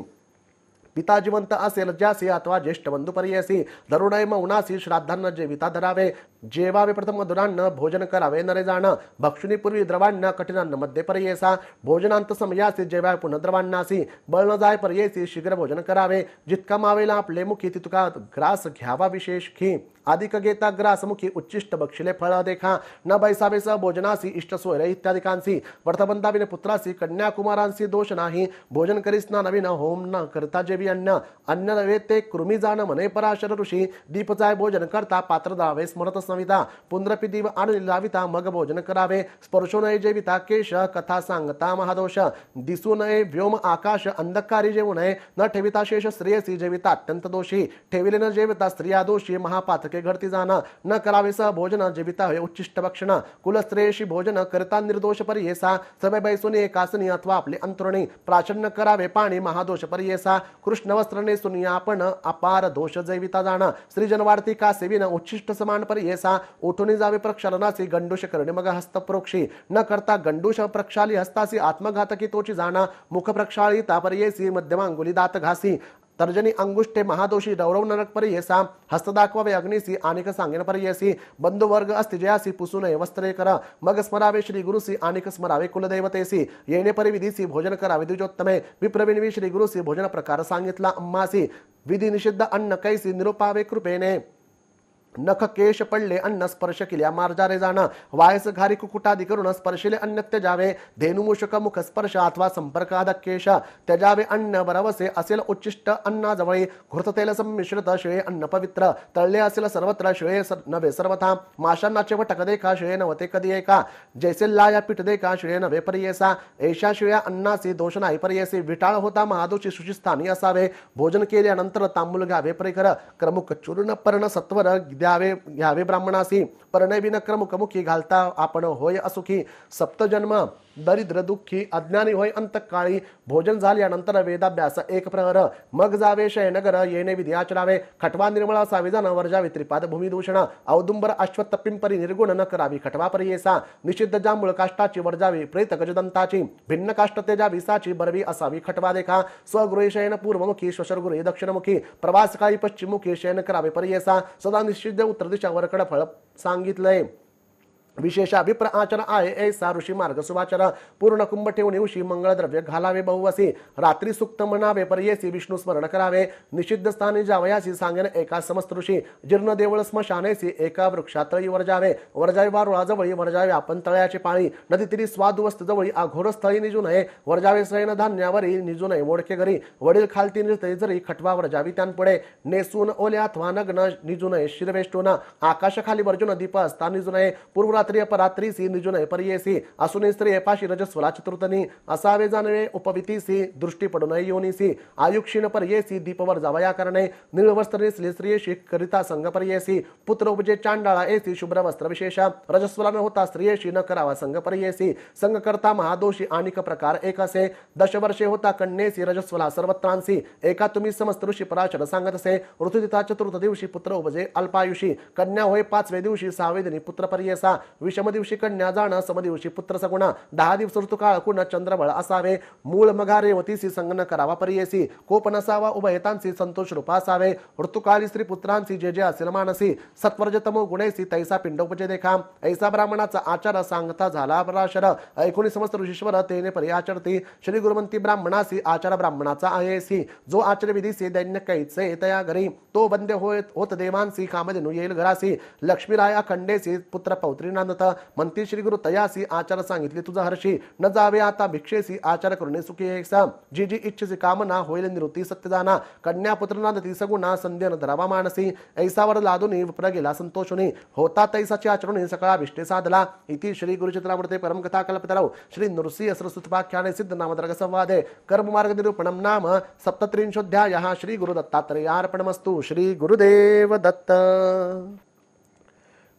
पिता जिवंत असेल ज्यासी अथवा ज्येष्ठ बंधू पर्येसी धरुणय मौनासी श्राद्धांना जेविता धरावे जेवावे प्रथम मधुरान्न भोजन करावे नरे जाण भक्षुनी पूर्वी द्रवांना कठिनान्न मध्ये पर्येसा भोजनांत समयासी जेवाय पुन्हा द्रवांनासी बळ न जाय पर्येसी शीघ्र भोजन करावे जितका मावेला आपले मुखी तितका ग्रास घ्यावा विशेष खी अधिक घेता ग्रास मुखी उच्चिष्ट बक्षिले फळ देखा न बैसावे स भोजनासी इष्ट सोयर इत्यादिकांसी व्रतबंधाविन पुत्रासी कन्याकुमारांसी दोष नाही भोजन करीसना नवीन होम न करता जेवी अन्न अन्न नव्हे ते कृमी जाण म्हणे पराशर ऋषी दीपचाय भोजन करता पात्र दावे स्मरत सविता पुंद्रपी दिव आणि लाविता मग भोजन करावे स्पर्शो नये जेविता केश कथा सांगता महादोष दिसू नये व्योम आकाश अंधकारी जेवू नये न ठेविता शेष स्त्रियसी जेविता अत्यंत दोषी ठेविले न जेविता स्त्रिया दोषी महापातके सुखे घडती जाणं न करावे स भोजन जीविता होय उच्चिष्ट भक्षण कुलस्त्रेशी भोजन करता निर्दोष परियेसा सभे बैसून एकासनी अथवा आपले अंतरुणी प्राचन्न करावे पाणी महादोष परियेसा कृष्ण वस्त्र नेसून आपण अपार दोष जैविता जाणं श्रीजन वाढती का सेविन उच्चिष्ट समान परियेसा उठून जावे प्रक्षालनासी गंडूष करणे मग हस्तप्रोक्षी न करता गंडूष प्रक्षाली हस्तासी आत्मघातकी तोची जाणं मुख प्रक्षाळी तापर्येसी मध्यमांगुली दात घासी तर्जनी अंगुष्ठे महादोषी रौरव नरक परियेसा हस्त दाखवावे अग्निसी आनिक सांगेन परियेसी बंधू वर्ग अस्ति जयासी पुसू नये वस्त्रे कर मग स्मरावे श्री गुरुसी आनिक स्मरावे कुलदैवतेसी येणे परिविधीसी भोजन करावे द्विजोत्तमे विप्रविणवी श्री गुरुसी भोजन प्रकार सांगितला अम्मासी विधी निषिद्ध अन्न कैसी निरुपावे कृपेने नख केश पडले अन्न स्पर्श केल्या मार्जारे जाणं वायस घारी कुकुटादी करून स्पर्शिले अन्न त्यजावे धेनुमूषक मुख स्पर्श अथवा संपर्काद केश त्यजावे अन्न बरवसे असेल उच्चिष्ट अन्नाजवळी घृततेल संमिश्रित शिळे अन्न पवित्र तळले असेल सर्वत्र शिळे नव्हे सर्वथा माशांना चेवटक देखा शिळे नव्हते कधी एका जैसे लाया पीठ देखा शिळे नव्हे परियेसा ऐशा शिळ्या अन्नासी दोष नाही परियेसी विटाळ होता महादोषी शुचिस्थानी असावे भोजन केल्यानंतर तांबूल घ्यावे परिकर क्रमुक चूर्ण पर्ण सत्वर घ्यावे ब्राह्मणासी पर्णविन क्रमुखमुखी घालता आपण होय असुखी सप्तजन्म दरिद्र दुःखी अज्ञानी होय अंतकाळी भोजन झाल्यानंतर वेदाभ्यास एक प्रहर मग जावे शयनगर येणे विधी आचरावे खटवा निर्मळ असावे जाण वर्जावे त्रिपाद भूमिदूषण औदुंबर अश्वत्थ पिंपरी निर्गुण न करावी खटवा परियेसा निषिद्ध जांभूळ काष्टाची वर्जावी प्रेत गजदंताची भिन्न काष्ट तेजा विसाची बरवी असावी खटवा देखा स्वगृहे शयन पूर्वमुखी श्वशरगृहे दक्षिणमुखी प्रवास काळी पश्चिममुखी शयन करावे परियेसा सदा निषिद्ध उत्तर दिशा वरकड फळ सांगितलंय विशेषा विप्र आचर आहे ऐसा ऋषी मार्ग सुवाचर पूर्ण कुंभ ठेवून उशी मंगळद्रव्य घालावे बहुवसी रात्री सुक्त म्हणावे पर्येसी विष्णू स्मरण करावे निषिद्ध स्थानी जावयासी सांगेन एका समस्त ऋषी जीर्ण देवळ स्मशानेसी एका वृक्षातळी वर्जावे वर्जावे वारुळाजवळी वर्जावे आपण तळ्याची पाळी नदी तिरी स्वादुवस्त जवळी आघोर स्थळी निजू नये वर्जावे सैन धान्यावरी निजू नये मोडके घरी वडील खालती निर्तळी जरी खटवा वर्जावी त्यांपुढे नेसून ओल्या अथवा नग्न निजू नये शिरवेष्टून आकाशाखाली वर्जुन दीप असता निजू नये पूर्व परात्रीसी निजुन परियेसी असुने स्त्री एपाशी रजस्वला चतुर्थनी असावे जाणवे उपवितीसी दृष्टी पडू नये योनीसी आयुक्षीण परियेसी दीपवर जावया करणे निळवस्त्र नेसले स्त्रियेशी करिता संग परियेसी पुत्र उपजे चांडाळा एसी शुभ्र वस्त्र विशेष रजस्वला न होता स्त्रियेशी न करावा संग परियेसी संग करता महादोषी आणिक प्रकार एक असे 10 वर्षे होता कन्येसी रजस्वला सर्वत्रांसी एका तुम्ही समस्त ऋषी पराशर सांगत असे ऋतुदिता चतुर्थ दिवशी पुत्र उपजे अल्पायुषी कन्या होय 5वे दिवशी 6वे दिनी पुत्र परियेसा विषम दिवशी कन्या जाणं सम दिवशी पुत्र सगुण 10 दिवस ऋतुकाळ कुण चंद्रबळ असावे मूळ मघा रेवतीसी संगन करावा परियेसी कोप नसावा उभयतांसी संतोष रूपा असावे ऋतुकाळी स्त्री पुत्रांसी जे जे असेल मानसी सत्वर्जतमो गुणेसी तैसा पिंडोपजे देखा ऐसा ब्राह्मणाचा आचार सांगता झाला पराशर ऐकुनी समस्त ऋषीश्वर तेने परी आचरती श्री गुरुमंती ब्राह्मणासी आचार ब्राह्मणाचा आहेसी जो आचर विधीसी दैन्य कैसे तया घरी तो बंदे होत देवांसी कामधेनु येईल घरासी लक्ष्मीराय अखंडेसी पुत्र पौत्री नांदत म्हणती श्री गुरु तयासी आचार सांगितले तुझा हर्षी न जावे आता भिक्षेसी आचार करुणे सुखी एकसा जी जी इच्छेची कामना होईल निवृत्ती सत्यदाना कन्या पुत्र नांदती सगुणा संध्यान धरावा मानसी ऐसावर लादुनी विप्र गेला संतोषुनी होता तैसाची आचरुणी सकाळा विष्टे साधला इति श्री गुरुचित्रामृते परमकथा कल्पतरौ श्री नृसिंह सरस्वतीपाख्याने सिद्ध नामदर्ग संवादे कर्ममार्ग निरूपणम नाम 37 श्री गुरु दत्तात्रेयार्पणमस्तु श्री गुरुदेव दत्त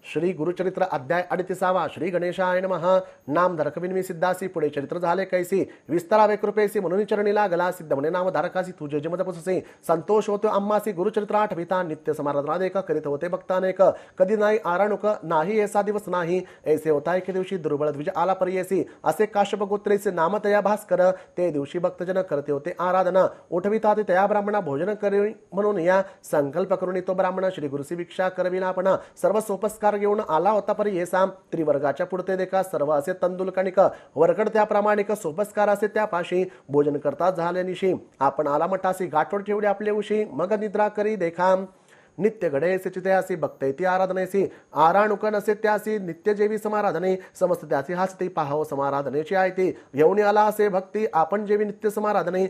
श्री गुरुचरित्र अध्याय 38 श्री गणेशाय नमः नाम धरकविनमी सिद्धासी पुढे चरित्र झाले कैसी विस्तारावे कृपेसी म्हणून चरणी लागला सिद्ध म्हणे नाम धारकासी तुझे जमद पुससे संतोष होतो अम्मासी गुरुचरित्र आठविता नित्य समाराधना देख करीत होते भक्तानेक कधी नाही आराणुक नाही ऐसा दिवस नाही ऐसे होता एके दिवशी दुर्बळ द्विज आला परियेसी असे काश्यप गोत्रेचे नाम तया भास्कर ते दिवशी भक्तजन करते होते आराधना उठविता ते तया ब्राह्मणा भोजन करी म्हणून या संकल्प करून तो ब्राह्मण श्री गुरुसी भिक्षा करविला पण सर्व सोपस्कार घेऊन आला होता परियेसा त्रिवर्गाच्या पुढते देखा सर्व असे तंदुल कणिक वरकड त्या प्रामाणिक सोपस्कार असे त्या पाशी भोजन करता झाले निशी आपण आला मठासी गाठोड ठेवले आपले उशी मग निद्रा करी देखा नित्य घडेसी चितेसी भक्तैती आराधनेसी आराणुक नसे त्यासी नित्य जेवी समाराधने समस्त त्यासी हसती पाहाव समाराधनेची आयती घेऊन आला असे भक्ती आपण जेवी नित्य समाराधने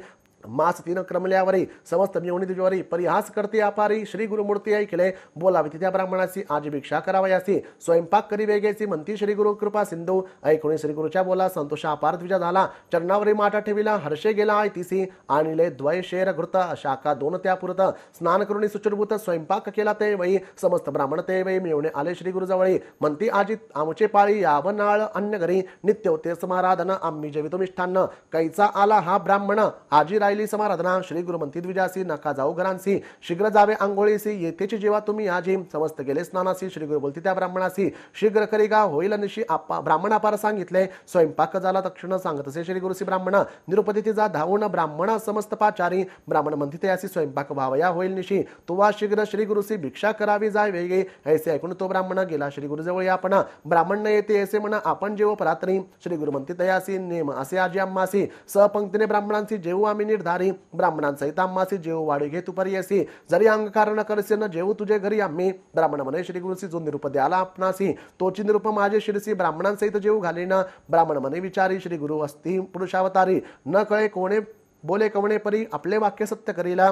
मास तीन क्रमल्यावरी समस्त मिळवणी तुझ्यावरी परिहास करते अपारी श्री गुरुमूर्ती ऐकले बोलावी त्या ब्राह्मणासी आज भिक्षा करावयासी स्वयंपाक करी वेगेसी म्हणती श्री गुरु कृपा सिंधू ऐकुणी श्री गुरुच्या बोला संतोष अपार द्विजा झाला चरणावरी माटा ठेविला हर्षे गेला ऐतिसी आणले द्वय शेर घृत शाखा दोन त्या पुरत स्नान करून सुचरभूत स्वयंपाक केला ते वई समस्त ब्राह्मण ते वई मिळवणे आले श्री गुरु जवळी म्हणती आजी आमचे पाळी यावनाळ अन्य घरी नित्य होते समाराधन आम्ही जेवितो मिष्ठान्न कैचा आला हा ब्राह्मण आजी राहिली समाराधना श्री गुरु म्हणती द्विजासी नका जाऊ घरांसी शीघ्र जावे आंघोळीसी येतेची जेव्हा तुम्ही आजी समस्त गेले स्नानासी श्री गुरु बोलती त्या ब्राह्मणासी शीघ्र करी गा होईल निशी ब्राह्मण अपार सांगितले स्वयंपाक झाला तक्षण सांगत असे श्री गुरुसी ब्राह्मण निरुपती जा धावून ब्राह्मण समस्त पाचारी ब्राह्मण म्हणती ते अशी स्वयंपाक भावया होईल निशी तुवा शीघ्र श्री गुरुसी भिक्षा करावी जाय वेगे ऐसे ऐकून तो ब्राह्मण गेला श्री गुरु जवळ आपण ब्राह्मण न येते ऐसे म्हणा आपण जेव परात्री श्री गुरु म्हणती तयासी नेम असे आजी आम्हासी सहपंक्तीने ब्राह्मणांची जेवू आम्ही निर्धारी ब्राह्मणांसहित आम्हासी जेव वाढी घे तू पर्यसी जरी अंग कारण करसे न जेवू तुझे घरी आम्ही ब्राह्मण म्हणे श्री गुरुसी जो निरूप द्याला आपणासी तोची निरूप माझे शिरसी ब्राह्मणांसहित जेव घालीन ब्राह्मण म्हणे विचारी श्री गुरु असती पुरुषावतारी न कळे कोणे बोले कवणे परी आपले वाक्य सत्य करीला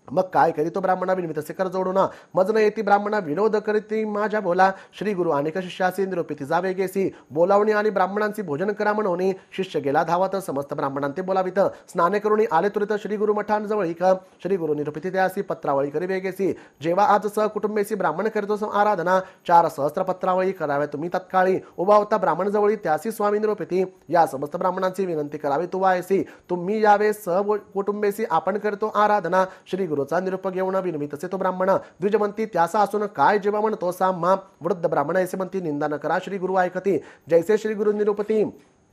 मग काय करी तो ब्राह्मणा बिनवित असे कर जोडून मज न येती ब्राह्मणा विनोद करीती माझ्या बोला श्री गुरु अनेक शिष्यासी निरूपिती जावे गेसी बोलावणी आणि ब्राह्मणांची भोजन करा म्हणून शिष्य गेला धावत समस्त ब्राह्मणांते बोलावित स्नाने करून आले तुरित श्री गुरु मठान जवळीक श्री गुरु निरूपिती त्यासी पत्रावळी करी वेगेसी जेव्हा आज सहकुटुंबेसी ब्राह्मण करीतो आराधना 4 सहस्त्र पत्रावळी कराव्या तुम्ही तत्काळी उभा होता ब्राह्मण जवळी त्यासी स्वामी निरूपिती या समस्त ब्राह्मणांची विनंती करावी तू वायसी तुम्ही यावे सह कुटुंबेसी आपण करतो आराधना श्री गुरुचा निरूप घेऊन विनमित असे तो ब्राह्मण द्विज म्हणती त्यासा असून काय जेव्हा म्हणतो साम्मा वृद्ध ब्राह्मण ऐसे म्हणती निंदा न करा श्री गुरु ऐकती जैसे श्री गुरु निरूपती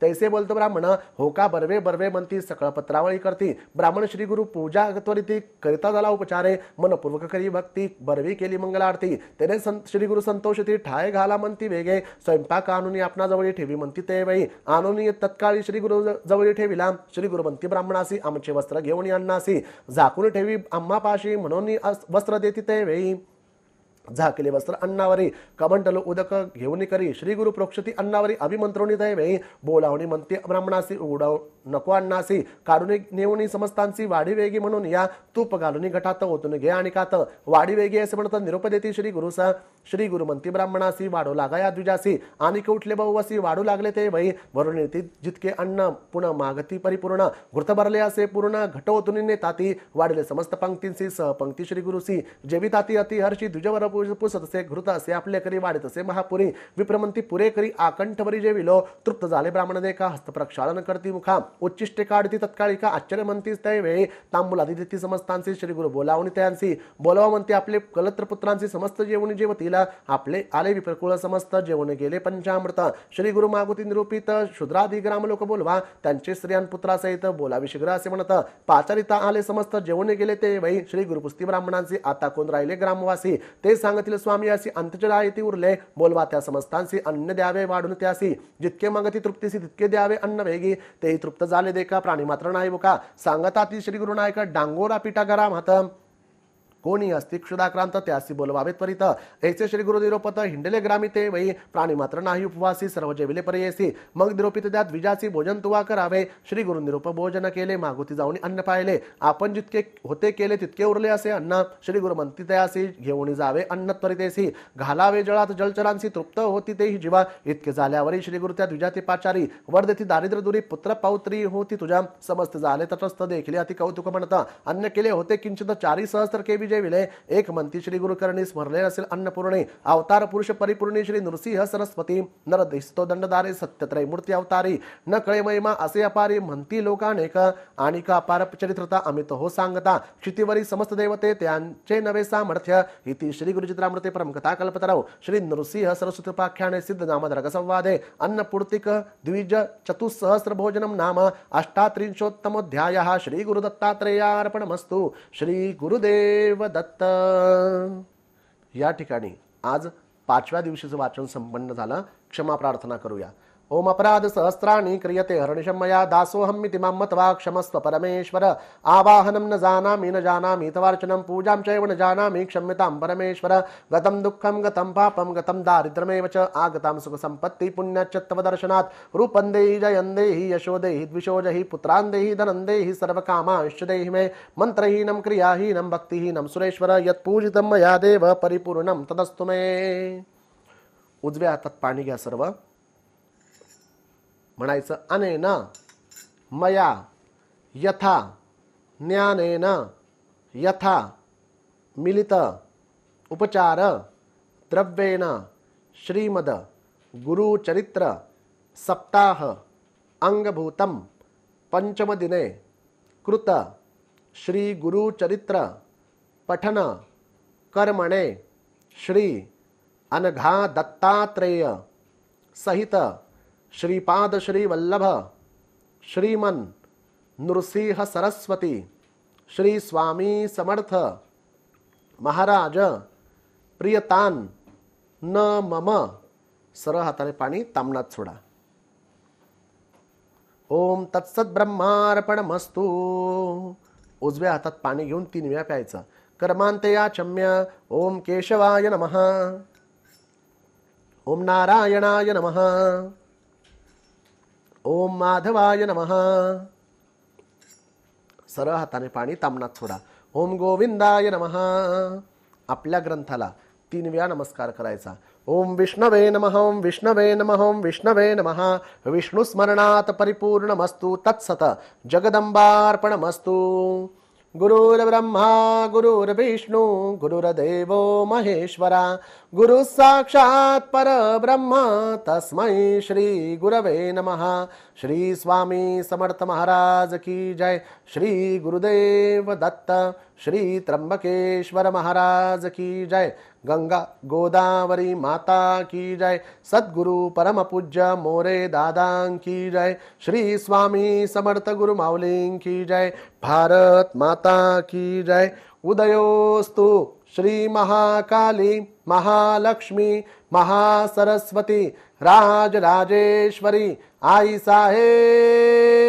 तैसे बोलतो ब्राह्मण हो का बर्वे बर्वे म्हणती सकळ पत्रावळी करती ब्राह्मण श्री गुरु पूजा त्वरिती करिता झाला उपचारे मनपूर्वक करी भक्ती बर्वी केली मंगल आरती त्याने श्री गुरु संतोषती ठाय घाला म्हणती वेगे स्वयंपाक आणून आपणा जवळी ठेवी म्हणती ते वै आणून तत्काळी श्री गुरु जवळी ठेविला श्री गुरु म्हणती ब्राह्मणासी आमचे वस्त्र घेऊन अन्नासी झाकून ठेवी आम्हापाशी म्हणून वस्त्र देती ते वेळी झाकले वस्त्र अन्नावरी कमंडल उदक घेऊन करी श्री गुरु प्रोक्षती अन्नावरी अभिमंत्रोणी दैवे बोलावणी म्हणते ब्राह्मणासी उडव नको अन्नासी काढून नेऊन समस्तांची वाढी वेगी म्हणून या तूप घालून घटात ओतून घे आणि कात वाढी वेगी असे म्हणत निरोप देती श्री गुरुसा श्री गुरु म्हणती ब्राह्मणासी वाढू लागा या द्विजासी आणि उठले बहुवासी वाढू लागले ते वै भरून येते जितके अन्न पुन्हा मागती परिपूर्ण घृत भरले असे पूर्ण घट ओतून नेताती वाढले समस्त पंक्तींसी सहपंक्ती श्री गुरुसी जेविताती अति हर्षी द्विजवर पुसत असे घृत असे आपले करी वाढत असे महापुरी विप्रमंती पुरे करी आकंठवरी जेविलो तृप्त झाले ब्राह्मण देखा हस्त प्रक्षालन करती मुखा उच्चिष्टे काढती तत्काळिका आश्चर्य म्हणतीस त्यावेळी तांबूलादी देती समस्तांची श्री गुरु बोलावणी त्यांची बोलावा म्हणते आपले कलत्र पुत्रांची समस्त जेवणी जेवतीला आपले आले विप्रकुळ समस्त जेवण गेले पंचामृत श्री गुरु मागुती निरूपित शूद्रादी ग्राम लोक बोलवा त्यांचे स्त्रियां पुत्रासहित बोलावी शीघ्र असे म्हणत पाचारिता आले समस्त जेवण गेले ते वै श्री गुरु पुस्ती ब्राह्मणांची आता कोण राहिले ग्रामवासी ते सांगतील स्वामी अशी अंतचरा येती उरले बोलवा त्या समस्तांशी अन्न द्यावे वाढून त्यासी जितके मागती तृप्तीसी तितके द्यावे अन्न वेगी तेही तृप्त झाले देखा प्राणी मात्र नाही बुका सांगता ती श्री गुरु नायक डांगोरा पिटा गरा मात कोणी असती क्षुदाक्रांत त्यासी बोलवावे त्वरित ऐसे श्री गुरु निरोपत हिंडले ग्रामी ते वै प्राणी मात्र नाही उपवासी सर्व जेविले पर्यसी मग निरोपित त्या द्विजासी भोजन तुवा करावे श्री गुरु निरोप भोजन केले मागुती जाऊन अन्न पाहिले आपण जितके होते केले तितके उरले असे अन्न श्री गुरु म्हणती तयासी घेऊन जावे अन्न त्वरितेसी घालावे जळात जलचरांसी तृप्त होती तेही जीवा इतके झाल्यावरी श्री गुरु त्या द्विजाती पाचारी वर्धती दारिद्र दुरी पुत्र पौत्री होती तुझ्या समस्त झाले तटस्थ देखील अति कौतुक म्हणता अन्न केले होते किंचित 4 सहस्त्र केवी जेविले एक म्हणती श्री गुरु करणी स्मरले असेल अन्नपूर्णे अवतार पुरुष परिपूर्णी श्री नृसिंह सरस्वती नरदिस्तो दंडधारे सत्यत्रय मूर्ती अवतारी न कळे महिमा असे अपारी म्हणती लोकानेक आणि का अपार चरित्रता अमित हो सांगता क्षितिवरी समस्त देवते त्यांचे नवे सामर्थ्य इति श्री गुरुचित्रामृते परमकथा कल्पतरौ श्री नृसिंह सरस्वती पाख्याने सिद्ध नामधरक संवादे अन्नपूर्तिक द्विज चतुस्सहस्र भोजनम नाम 38तमोऽध्यायः श्री गुरु दत्तात्रेयार्पणमस्तु श्री गुरुदेव दत्त। या ठिकाणी आज 5व्या दिवशीचं वाचन संपन्न झालं। क्षमा प्रार्थना करूया। ओम अपराध सहस्राणि क्रियते हर्निशं मया दासोऽहमिति मां मत्वा क्षमस्व परमेश्वर आवाहनं न जानामि तवार्चनं पूजां चैव न जानामि क्षम्यतां परमेश्वर गतं दुःखं गतं पापं गतं दारिद्र्यमेव च आगतां सुखसम्पत्ति पुण्यश्च तव दर्शनात् रूपं देहि जयं देहि यशो देहि द्विषो देहि पुत्रान् देहि धनं देहि सर्वकामांश्च देहि मे मन्त्रहीनं क्रियाहीनं भक्तिहीनं सुरेश्वर यत्पूजितं मया देव परिपूर्णं तदस्तु मे। उजव्या हातात पाणी घ्या सर्व, म्हणायचं अनेन मया यथा ज्ञानेन यथा मिलित उपचार द्रव्येण श्रीमद गुरुचरित्र सप्ताह अंगभूतम पंचम दिने कृत श्री गुरुचरित्र पठन कर्मणे श्री अनघा दत्तात्रेय सहित श्रीपाद श्री वल्लभ श्रीमन नृसिंह सरस्वती श्री स्वामी समर्थ महाराज प्रियतान न मम। सरळ हाताने पाणी तामणात सोडा। ओम तत्सत ब्रह्मार्पणमस्तु। उजव्या हातात पाणी घेऊन 3 वेळा प्यायचं। कर्मांते आचम्य ओम केशवाय नमः, ओम नारायणाय नमः, ओम माधवाय नमः। सरळ हाताने पाणी तामणात सोडा। ओम गोविंदाय नमः। आपल्या ग्रंथाला 3 वेळा नमस्कार करायचा। ओम विष्णवे नमः, ओम विष्णवे नमः, ओम विष्णवे नमः। विष्णु स्मरणात परिपूर्णमस्तु तत्सत जगदंबार्पणमस्तु। गुरुर्ब्रह्मा गुरुर्विष्णु गुरुर्देवो महेश्वरा गुरु साक्षात् परब्रह्म तस्मै श्री गुरवे नमः। श्री स्वामी समर्थ महाराज की जय। श्री गुरुदेव दत्त श्री त्र्यंबकेश्वर महाराज की जय। गंगा गोदावरी माता की जय। सद्गुरु परम पूज्य मोरे दादा की जय। श्री स्वामी समर्थ गुरु माऊली की जय। भारत माता की जय। उदयोस्तु श्री महाकाली महालक्ष्मी महासरस्वती राजराजेश्वरी आई साहेब।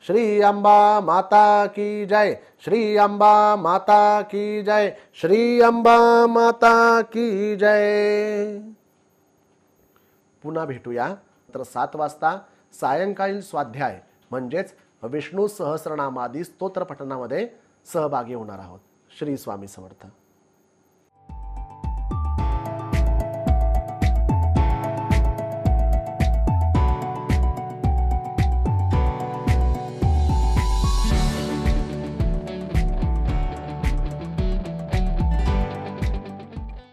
श्री अंबा माता की जय। श्री अंबा माता की जय। श्री अंबा माता की जय। पुन्हा भेटूया तर 7 वाजता सायंकाळील स्वाध्याय म्हणजेच विष्णू सहस्रनामादी स्तोत्र पठणामध्ये सहभागी होणार आहोत। श्री स्वामी समर्थ।